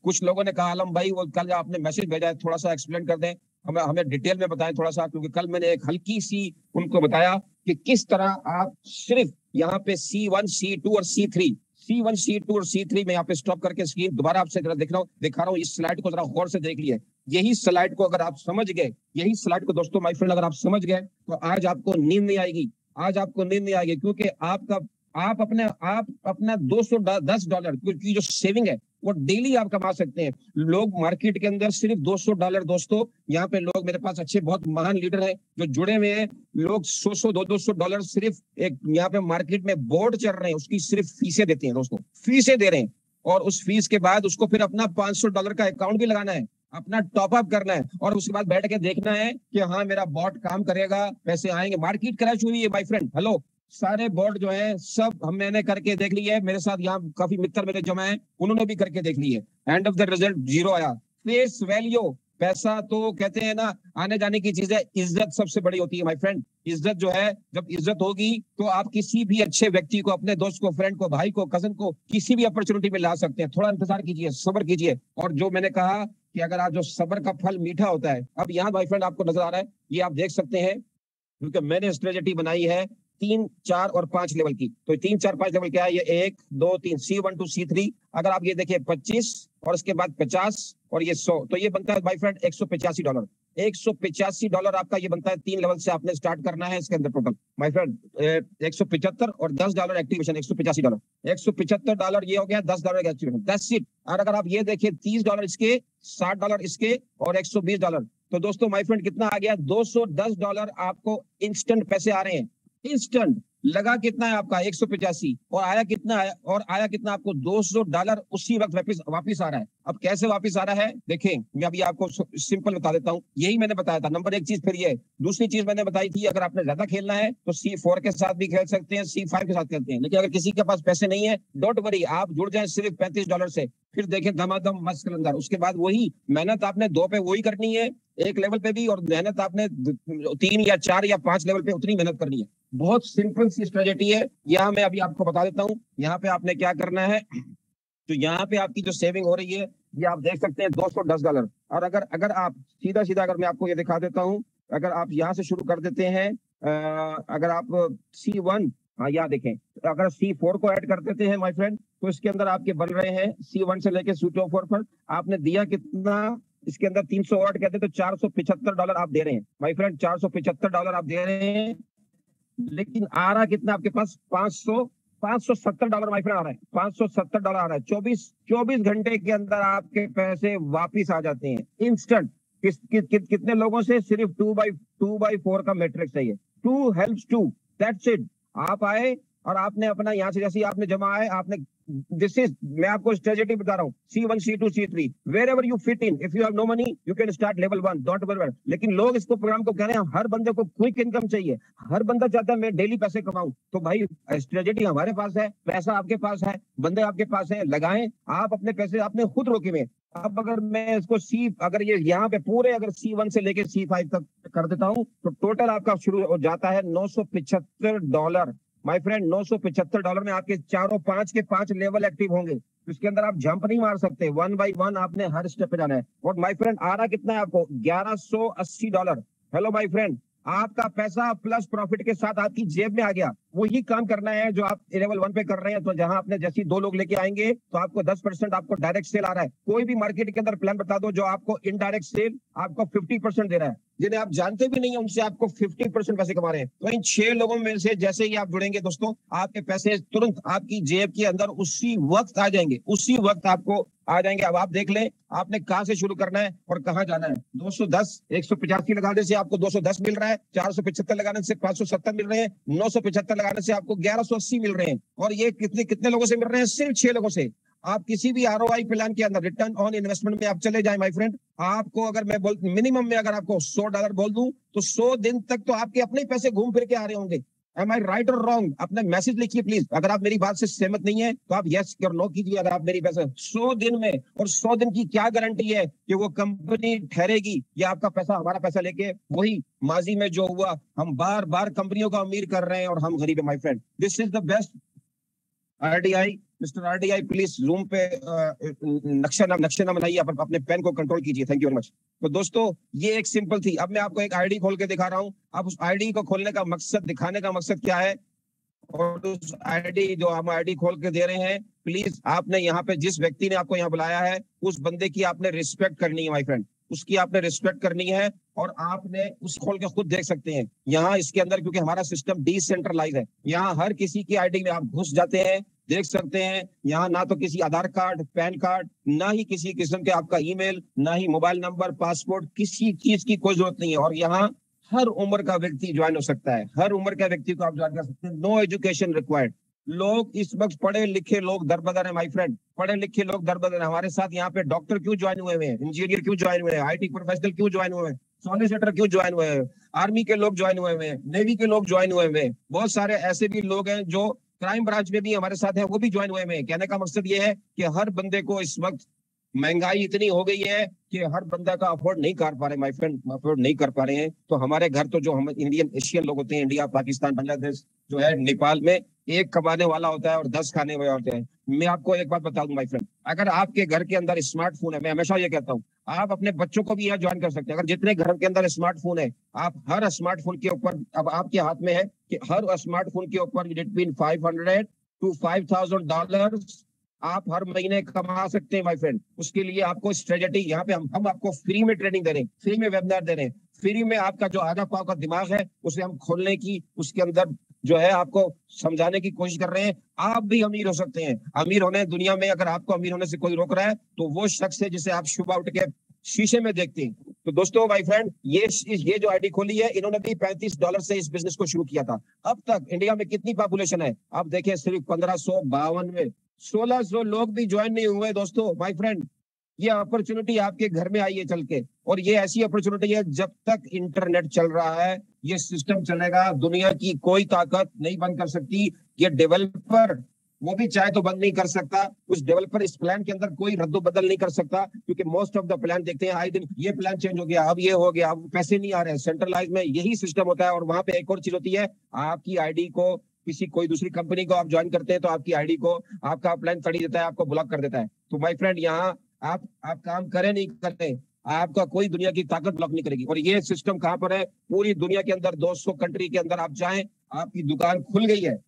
कुछ लोगों ने कहा आलम भाई वो कल आपने मैसेज भेजा है, थोड़ा सा एक्सप्लेन कर दें, हमें डिटेल में बताएं थोड़ा सा। क्योंकि कल मैंने एक हल्की सी उनको बताया कि किस तरह आप सिर्फ यहाँ पे C1, C2 और C3, C1, C2 और C3 में यहाँ पे स्टॉप करके स्क्रीन दोबारा आपसे जरा दिखा रहा हूँ। इस स्लाइड को जरा गौर से देख लिए। यही स्लाइड को अगर आप समझ गए, यही स्लाइड को दोस्तों माय फ्रेंड अगर आप समझ गए, तो आज आपको नींद नहीं आएगी, आज आपको नींद नहीं आएगी, क्योंकि आप अपना $210 की जो सेविंग है वो डेली आप कमा सकते हैं। लोग मार्केट के अंदर सिर्फ $200 दोस्तों, यहाँ पे लोग मेरे पास अच्छे बहुत महान लीडर हैं जो जुड़े हुए हैं, लोग $100-200 सिर्फ एक यहाँ पे मार्केट में बोर्ड चल रहे हैं, उसकी सिर्फ फीसें देते हैं दोस्तों, फीसें दे रहे हैं। और उस फीस के बाद उसको फिर अपना $500 का अकाउंट भी लगाना है, अपना टॉपअप करना है, और उसके बाद बैठ के देखना है कि हाँ मेरा बॉट काम करेगा, पैसे आएंगे। मार्केट क्रैश हुई है माय फ्रेंड, हेलो, सारे बोर्ड जो है सब मैंने करके देख लिए है, मेरे साथ यहाँ काफी मित्र मेरे जमा है, उन्होंने भी करके देख लिए। एंड ऑफ द रिजल्ट 0 आया। फेस वैल्यू, पैसा तो कहते हैं ना आने जाने की चीज है, इज्जत सबसे बड़ी होती है माय फ्रेंड। इज्जत जो है, जब इज्जत होगी तो आप किसी भी अच्छे व्यक्ति को, अपने दोस्त को, फ्रेंड को, भाई को, कजन को, किसी भी अपॉर्चुनिटी में ला सकते हैं। थोड़ा इंतजार कीजिए, सब्र कीजिए। और जो मैंने कहा कि अगर आप जो सब्र का फल मीठा होता है, अब यहाँ माय फ्रेंड आपको नजर आ रहा है, ये आप देख सकते हैं, क्योंकि मैंने स्ट्रेटेजी बनाई है 3, 4 और 5 लेवल की। तो 3, 4, 5 लेवल क्या है, ये 1, 2, 3, C1 to C3। अगर आप ये देखिए 25 और इसके बाद 50 और ये 100, तो ये बनता है माय फ्रेंड $185। $185 आपका ये बनता है। 3 लेवल से आपने स्टार्ट करना है इसके अंदर टोटल माय फ्रेंड 175 और $10 एक्टिवेशन, $185। $175 ये हो गया, $10 का एक्टिवेशन, दैट्स इट। और अगर आप ये देखिए $30 इसके, $60 इसके और $120, तो दोस्तों माय फ्रेंड कितना आ गया, $210 आपको इंस्टेंट पैसे आ रहे हैं। इंस्टेंट लगा कितना है आपका 185, और आया कितना है, और आया कितना आपको $200 उसी वक्त वापिस आ रहा है। अब कैसे वापिस आ रहा है देखें, मैं अभी आपको सिंपल बता देता हूं। यही मैंने बताया था, नंबर 1 चीज। फिर ये दूसरी चीज मैंने बताई थी, अगर आपने ज्यादा खेलना है तो C4 के साथ भी खेल सकते हैं, C5 के साथ खेलते हैं। लेकिन अगर किसी के पास पैसे नहीं है, डोंट वरी, आप जुड़ जाएं सिर्फ $35 से, फिर देखें धमाधम मस्त कलंदर। उसके बाद वही मेहनत आपने 2 पे वही करनी है, 1 लेवल पे भी, और मेहनत आपने 3 या 4 या 5 लेवल पे उतनी मेहनत करनी है। बहुत सिंपल सी स्ट्रेटेजी है। यहाँ मैं अभी आपको बता देता हूँ, यहाँ पे आपने क्या करना है। तो यहाँ पे आपकी जो सेविंग हो रही है, ये आप देख सकते हैं $210। और अगर आप सीधा अगर मैं आपको ये दिखा देता हूँ, अगर आप यहाँ से शुरू कर देते हैं, अगर आप C1, हाँ यहाँ देखें, अगर C4 को ऐड कर देते हैं माय फ्रेंड, तो इसके अंदर आपके बन रहे हैं C1 से लेके C4 पर आपने दिया कितना, इसके अंदर 300 और कहते हैं, तो $475 आप दे रहे हैं माय फ्रेंड, $475 आप दे रहे हैं। लेकिन आ रहा कितना आपके पास, $570 माय फ्रेंड आ रहा है, $570 आ रहा है। 24 घंटे के अंदर आपके पैसे वापिस आ जाते हैं इंस्टेंट। कितने लोगों से, सिर्फ 2/4 का मैट्रिक्स है ये, 2 हेल्प्स 2, दैट्स इट। आप आए और आपने अपना यहाँ से जैसे आपने जमा आए, आपने दिस इज, मैं आपको स्ट्रेटेजी बता रहा हूँ, C1, C2, C3, wherever you fit in, if you have no money you can start level 1, don't worry। लेकिन लोग इसको प्रोग्राम को कह रहे हैं, हर बंदे को क्विक इनकम चाहिए, हर बंदा चाहता है मैं डेली पैसे कमाऊं। तो भाई स्ट्रेटेजी हमारे पास है, पैसा आपके पास है, बंदे आपके पास है, लगाएं आप अपने पैसे, आपने खुद रोके हुए। अब अगर मैं इसको अगर ये यहाँ पे पूरे अगर C1 से लेके C5 तक कर देता हूँ, तो टोटल आपका शुरू हो जाता है $975 माय फ्रेंड। $975 में आपके 4 और 5 के 5 लेवल एक्टिव होंगे। इसके अंदर आप जंप नहीं मार सकते, 1 by 1 आपने हर स्टेप पे जाना है। और माय फ्रेंड आ रहा कितना है आपको, $1180। हेलो माय फ्रेंड, आपका पैसा प्लस प्रॉफिट के साथ आपकी जेब में आ गया। वही काम करना है जो आप लेवल 1 पे कर रहे हैं। तो जहां आपने जैसी 2 लोग लेके आएंगे, तो आपको 10% आपको डायरेक्ट सेल आ रहा है। कोई भी मार्केट के अंदर प्लान बता दो जो आपको इनडायरेक्ट सेल आपको 50% दे रहा है, जिन्हें आप जानते भी नहीं है उनसे आपको 50% पैसे कमा रहे हैं। तो इन 6 लोगों में से जैसे ही आप जुड़ेंगे दोस्तों, आपके पैसे तुरंत आपकी जेब के अंदर उसी वक्त आ जाएंगे, उसी वक्त आपको आ जाएंगे। अब आप देख लें आपने कहां से शुरू करना है और कहां जाना है। 210, 185 लगाने से आपको 210 मिल रहा है, 475 लगाने से 570 मिल रहे हैं, 975 लगाने से आपको 1180 मिल रहे हैं। और ये कितने लोगों से मिल रहे हैं, सिर्फ 6 लोगों से। आप किसी भी ROI प्लान के अंदर, रिटर्न ऑन इन्वेस्टमेंट में आप चले जाए माय फ्रेंड, आपको अगर मैं मिनिमम में अगर आपको $100 बोल दूं, तो 100 दिन तक तो आपके अपने पैसे घूम फिर के आ रहे होंगे। Am I right or wrong? अपना मैसेज लिखिए प्लीज। अगर आप मेरी बात से सहमत नहीं है तो आप यस और नो कीजिए। अगर आप मेरी पैसे 100 दिन में, और 100 दिन की क्या गारंटी है कि वो कंपनी ठहरेगी, या आपका पैसा हमारा पैसा लेके वही माजी में जो हुआ, हम बार बार कंपनियों का अमीर कर रहे हैं और हम गरीब है my friend. This is the best RDI mister RDI please zoom पे नक्शा ना बनाइए, अपने पेन को कंट्रोल कीजिए। Thank you very much. तो दोस्तों ये एक सिंपल थी। अब मैं आपको एक आईडी खोल के दिखा रहा हूँ। अब उस आईडी को खोलने का मकसद, दिखाने का मकसद क्या है, और उस आईडी जो हम आईडी खोल के दे रहे हैं, प्लीज आपने यहाँ पे जिस व्यक्ति ने आपको यहाँ बुलाया है उस बंदे की आपने रिस्पेक्ट करनी है माय फ्रेंड, उसकी आपने रिस्पेक्ट करनी है। और आपने उस खोल के खुद देख सकते हैं यहाँ इसके अंदर, क्योंकि हमारा सिस्टम डिसेंट्रलाइज है, यहाँ हर किसी की आईडी में आप घुस जाते हैं, देख सकते हैं। यहाँ ना तो किसी आधार कार्ड, पैन कार्ड, ना ही किसी किस्म के आपका ईमेल, ना ही मोबाइल नंबर, पासपोर्ट, किसी चीज की कोई जरूरत नहीं है। और यहाँ हर उम्र का व्यक्ति ज्वाइन हो सकता है, हर उम्र के व्यक्ति को आप ज्वाइन कर सकते हैं। No education required. लोग इस वक्त पढ़े लिखे लोग दरबदर है माय फ्रेंड, पढ़े लिखे लोग दरबदर है। हमारे साथ यहाँ पे डॉक्टर क्यों ज्वाइन हुए हैं, इंजीनियर क्यों ज्वाइन हुए हैं, IT प्रोफेशनल क्यों ज्वाइन हुए हैं, सॉलिसिटर क्यों ज्वाइन हुए हैं, आर्मी के लोग ज्वाइन हुए हैं, नेवी के लोग ज्वाइन हुए हैं, बहुत सारे ऐसे भी लोग हैं जो क्राइम ब्रांच में भी हमारे साथ हैं, वो भी ज्वाइन हुए हैं। कहने का मकसद ये है कि हर बंदे को इस वक्त महंगाई इतनी हो गई है कि हर बंदा का अफोर्ड नहीं कर पा रहे माय फ्रेंड, अफोर्ड नहीं कर पा रहे हैं। तो हमारे घर तो जो हम इंडियन एशियन लोग होते हैं, इंडिया, पाकिस्तान, बांग्लादेश जो है, नेपाल में, एक कमाने वाला होता है और 10 खाने वाले होते हैं। मैं आपको एक बात बता दूं माय फ्रेंड, अगर आपके घर के अंदर स्मार्टफोन है, मैं हमेशा ये कहता हूँ आप अपने बच्चों को भी यहाँ ज्वाइन कर सकते हैं। अगर जितने घर के अंदर स्मार्टफोन है, आप हर स्मार्टफोन के ऊपर, अब आपके हाथ में है कि हर स्मार्टफोन के ऊपर बिटवीन $500 to $5,000 आप हर महीने कमा सकते हैं माय फ्रेंड। उसके लिए आपको स्ट्रेटेजी यहाँ पे हम आपको फ्री में ट्रेनिंग दे रहे हैं, फ्री में वेबिनार दे रहे हैं, फ्री में आपका जो आधा पाव का दिमाग है उसे हम खोलने की, उसके अंदर जो है आपको समझाने की कोशिश कर रहे हैं। आप भी अमीर हो सकते हैं। अमीर होने दुनिया में, अगर आपको अमीर होने से कोई रोक रहा है तो वो शख्स है जिसे आप सुबह उठ के शीशे में देखते हैं। तो दोस्तों माय फ्रेंड, ये जो आईडी खोली है, इन्होंने भी $35 से इस बिजनेस को शुरू किया था। अब तक इंडिया में कितनी पॉपुलेशन है आप देखें, सिर्फ 1552 में 1600 लोग भी ज्वाइन नहीं हुए। दोस्तों माय फ्रेंड, ये अपॉर्चुनिटी आपके घर में आई है चल के, और ये ऐसी अपॉर्चुनिटी है, जब तक इंटरनेट चल रहा है ये सिस्टम चलेगा। दुनिया की कोई ताकत नहीं बंद कर सकती। ये डेवलपर वो भी चाहे तो बंद नहीं कर सकता। उस डेवलपर इस प्लान के अंदर कोई रद्दो बदल नहीं कर सकता, क्योंकि मोस्ट ऑफ द प्लान देखते हैं आए दिन ये प्लान चेंज हो गया, अब ये हो गया, अब पैसे नहीं आ रहे। सेंट्रलाइज में यही सिस्टम होता है। और वहां पे एक और चीज होती है, आपकी आईडी को किसी कोई दूसरी कंपनी को आप ज्वाइन करते हैं तो आपकी आईडी को आपका प्लान तड़ी देता है, आपको ब्लॉक कर देता है। तो माय फ्रेंड, यहाँ आप काम करें नहीं करें, आपका कोई दुनिया की ताकत ब्लॉक नहीं करेगी। और ये सिस्टम कहां पर है, पूरी दुनिया के अंदर 200 कंट्री के अंदर आप चाहें, आपकी दुकान खुल गई है,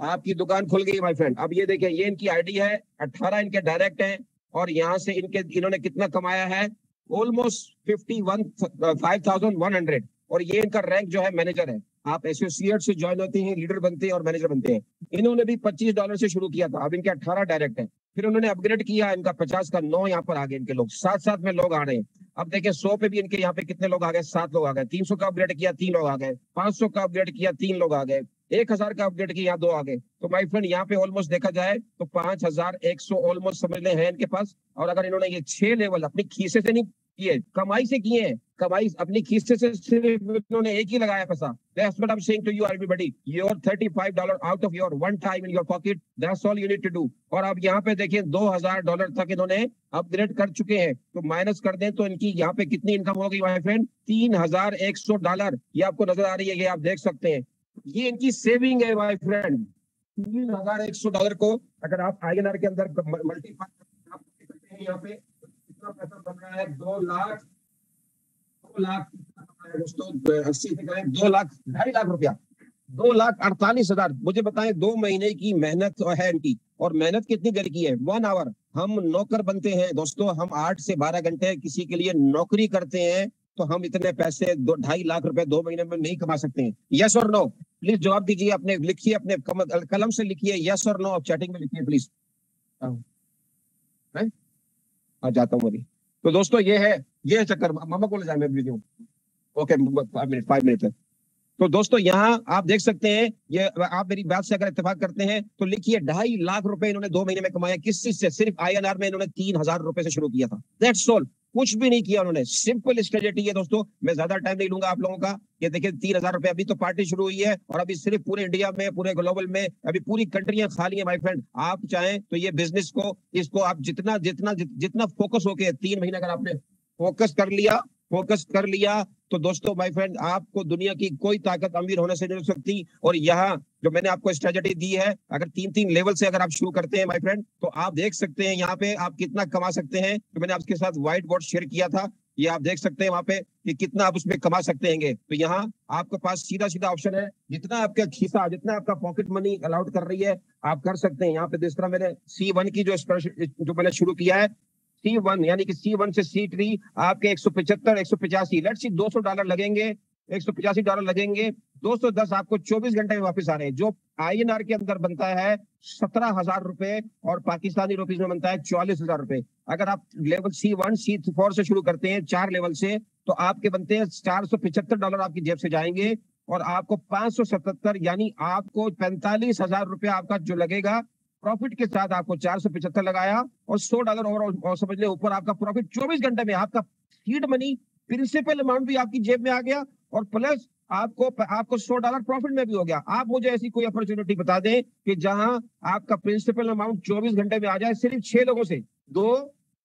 आपकी दुकान खुल गई माय फ्रेंड। अब ये देखिए, ये इनकी आईडी है, 18 इनके डायरेक्ट हैं, और यहाँ से इन्होंने कितना कमाया है, ऑलमोस्ट 5,100। और ये इनका रैंक जो है मैनेजर है। आप एसोसिएट से ज्वाइन होते हैं, लीडर बनते हैं और मैनेजर बनते हैं। इन्होंने भी $25 से शुरू किया था, अब इनके 18 डायरेक्ट है। फिर उन्होंने अपग्रेड किया, इनका 50 का 9 यहाँ पर आ गए इनके लोग, साथ साथ में लोग आ रहे हैं। अब देखिए 100 पे भी इनके यहाँ पे कितने लोग आ गए, 7 लोग आ गए। 300 का अपग्रेड किया, 3 लोग आ गए। 500 का अपग्रेड किया, 3 लोग आ गए। 1000 का अपग्रेड किया, 2 आ गए। तो माय फ्रेंड, यहाँ पे ऑलमोस्ट देखा जाए तो 5100 ऑलमोस्ट समझ ले है इनके पास। और अगर इन्होंने ये 6 लेवल अपनी खीसे से नहीं किए, कमाई से किए हैं, कमाई अपनी खीसे से सिर्फ इन्होंने एक ही लगाया पैसा। That's what I'm saying to you everybody. Your $35 out of your one time in your pocket. That's all you need to do. और अब यहाँ पे देखिए $2000 तक इन्होंने अपग्रेड कर चुके हैं। तो माइनस कर दें तो इनकी यहाँ पे कितनी इनकम होगी माय फ्रेंड, $3100। ये आपको नजर आ रही है, ये आप देख सकते हैं। ये इनकी सेविंग है माय फ्रेंड। $3100 को अगर आप INR के अंदर मल्टीप्लाई करते हैं, यहाँ पे कितना पैसा बन रहा है, 2 लाख दोस्तों, 80 से करें 2 लाख, 2.5 लाख रुपया, 2,48,000। मुझे बताएं, 2 महीने की मेहनत है इनकी। और मेहनत कितनी देर की है, 1 आवर। हम नौकर बनते हैं दोस्तों, हम 8 से 12 घंटे किसी के लिए नौकरी करते हैं, तो हम इतने पैसे 2.5 लाख रुपए 2 महीने में नहीं कमा सकते हैं। यस और नो, प्लीज जवाब दीजिए। अपने लिखिए, अपने कलम से लिखिए यस और नो, चैटिंग में लिखिए प्लीज। आ जाता हूँ अभी। तो दोस्तों ये है चक्कर। मामा को ले जाए, मैं वीडियो। ओके, 5 मिनट है। तो दोस्तों यहाँ आप देख सकते हैं, ये आप मेरी बात से अगर इत्तेफाक करते हैं तो लिखिए 2.5 लाख रुपए इन्होंने 2 महीने में कमाया। किस चीज से, सिर्फ INR में इन्होंने 3000 रुपए से शुरू किया था। दैट्स ऑल, कुछ भी नहीं किया उन्होंने। सिंपल स्ट्रेटेजी है दोस्तों, मैं ज्यादा टाइम नहीं लूंगा आप लोगों का। ये देखिए 3000 रुपए, अभी तो पार्टी शुरू हुई है और अभी सिर्फ पूरे इंडिया में, पूरे ग्लोबल में अभी पूरी कंट्रियां खाली है माय फ्रेंड। आप चाहें तो ये बिजनेस को, इसको आप जितना फोकस होके 3 महीने अगर आपने फोकस कर लिया तो दोस्तों माय फ्रेंड, आपको दुनिया की कोई ताकत अमीर होने से नहीं रोक सकती। और यहाँ जो मैंने आपको स्ट्रेटेजी दी है, अगर 3-3 लेवल से अगर आप शुरू करते हैं माय फ्रेंड, तो आप देख सकते हैं यहाँ पे आप कितना कमा सकते हैं। तो मैंने आपके साथ व्हाइट बोर्ड शेयर किया था, ये आप देख सकते हैं वहां पे कि कितना आप उसमें कमा सकते हैं। तो यहाँ आपके पास सीधा सीधा ऑप्शन है, जितना आपका खीसा, जितना आपका पॉकेट मनी अलाउड कर रही है आप कर सकते हैं। यहाँ पे जिस तरह मैंने C1 की जो मैंने शुरू किया है, C1 यानी कि C1 से C3 आपके 175 185 लेट्स सी $200 लगेंगे, $185 लगेंगे, 210 आपको 24 घंटे में वापस आ रहे हैं, जो INR के अंदर बनता है 17,000 रुपए और पाकिस्तानी रुपीज में बनता है 44,000 रुपए। अगर आप लेवल C1 C4 से शुरू करते हैं 4 लेवल से, तो आपके बनते हैं $475 आपकी जेब से जाएंगे और आपको 577 यानी आपको 45,000 रुपया आपका जो लगेगा प्रॉफिट के साथ। आपको 475 लगाया और $100 और समझ ले ऊपर आपका प्रॉफिट 24 घंटे में। आपका सीड मनी प्रिंसिपल अमाउंट भी आपकी जेब में आ गया और प्लस आपको $100 प्रॉफिट में भी हो गया। आप मुझे ऐसी कोई अपॉर्चुनिटी बता दें कि जहां आपका प्रिंसिपल अमाउंट 24 घंटे में आ जाए सिर्फ 6 लोगों से, 2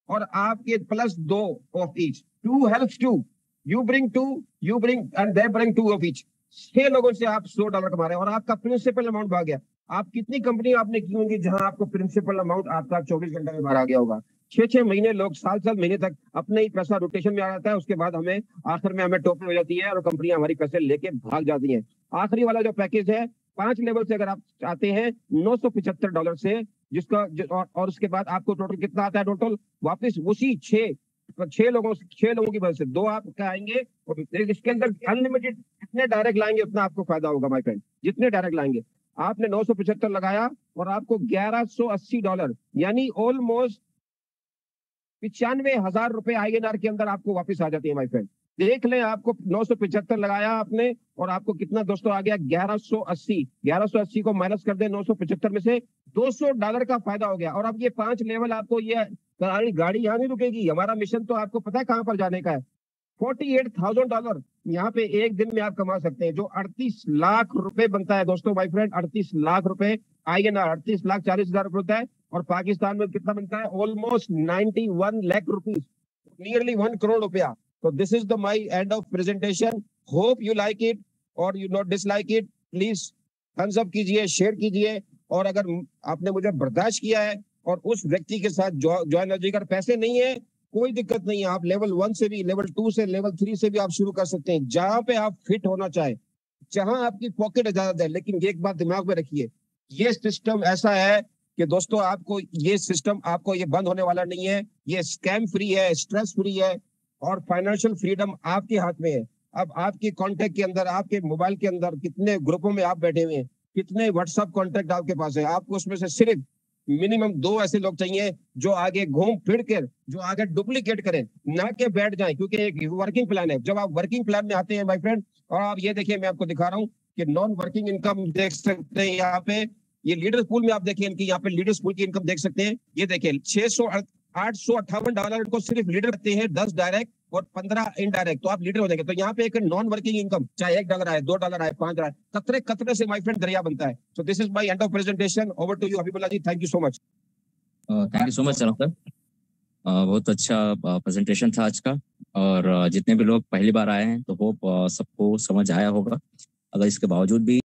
और आपके plus 2 of each, 2 helps 2, you bring and they bring 2 of each. 6 लोगों से आप $100 कमा रहे हैं और आपका प्रिंसिपल अमाउंट भाग गया। आप कितनी कंपनी आपने की होंगी जहां आपको प्रिंसिपल अमाउंट आपका 24 घंटे में बाहर आ गया होगा। 6-6 महीने लोग, साल महीने तक अपने ही पैसा रोटेशन में आ जाता है, उसके बाद हमें आखिर में हमें टोपी हो जाती है और कंपनियां हमारी पैसे लेके भाग जाती हैं। आखिरी वाला जो पैकेज है 5 लेवल से अगर आप चाहते हैं $975 से, जिसका और उसके बाद आपको टोटल कितना आता है, टोटल वापस उसी 6 लोगों की वजह से 2 आप आएंगे और इसके अंदर अनलिमिटेड जितने डायरेक्ट लाएंगे उतना आपको फायदा होगा माय फ्रेंड। जितने डायरेक्ट लाएंगे, आपने 975 लगाया और आपको $1180 यानी ऑलमोस्ट 95,000 रुपए INR के अंदर आपको वापस आ जाती है माय फ्रेंड। देख लें, आपको 975 लगाया आपने और आपको कितना दोस्तों आ गया, 1180। 1180 को माइनस कर दे 975 में से, $200 का फायदा हो गया। और अब ये 5 लेवल आपको, ये गाड़ी यहाँ नहीं रुकेगी। हमारा मिशन तो आपको पता है कहां पर जाने का है। $48,000 यहाँ पे एक दिन में आप कमा सकते हैं, जो 38 लाख रुपए बनता है दोस्तों माय फ्रेंड। 38 लाख रुपए INR, 38,40,000 रुपए होता है। और पाकिस्तान में कितना बनता है, almost 91 lakh rupees, nearly 1 crore रुपया। तो this is the my end of presentation. Hope you like it और you not dislike it. Please thumbs up कीजिए, शेयर कीजिए। और अगर आपने मुझे बर्दाश्त किया है और उस व्यक्ति के साथ जो एनर्जी कर पैसे नहीं है, कोई दिक्कत नहीं है। आप लेवल 1 से भी, लेवल 2 से, लेवल 3 से भी आप शुरू कर सकते हैं, जहां पे आप फिट होना चाहे, जहां आपकी पॉकेट इजाजत है। लेकिन एक बात दिमाग में रखिए, ये सिस्टम ऐसा है कि दोस्तों आपको ये सिस्टम आपको ये बंद होने वाला नहीं है। ये स्कैम फ्री है, स्ट्रेस फ्री है और फाइनेंशियल फ्रीडम आपके हाथ में है। अब आपके कॉन्टेक्ट के अंदर, आपके मोबाइल के अंदर कितने ग्रुपों में आप बैठे हुए हैं, कितने व्हाट्सएप कॉन्टेक्ट आपके पास है, आपको उसमें से सिर्फ मिनिमम 2 ऐसे लोग चाहिए जो आगे घूम फिर कर, जो आगे डुप्लीकेट करें, ना के बैठ जाएं। क्योंकि एक वर्किंग प्लान है। जब आप वर्किंग प्लान में आते हैं माय फ्रेंड, और आप ये देखिए, मैं आपको दिखा रहा हूँ कि नॉन वर्किंग इनकम देख सकते हैं यहाँ पे। ये लीडर्स पूल में आप देखिए, इनकी यहाँ पे लीडर्स पूल की इनकम देख सकते हैं। ये देखिए $858 इनको सिर्फ लीडर करते हैं, 10 डायरेक्ट और 15 इनडायरेक्ट, तो आप लीडर हो जाएंगे। तो यहाँ पे एक नॉन वर्किंग इनकम, चाहे $1 आए, $2 आए, $5 आए, कतरे कतरे से माय फ्रेंड दरिया बनता है। So this is my end of presentation. Over to you Habibullah ji, thank you so much. Thank you so much sir. बहुत अच्छा प्रेजेंटेशन था आज का। और जितने भी लोग पहली बार आए हैं, तो होप सबको समझ आया होगा। अगर इसके बावजूद भी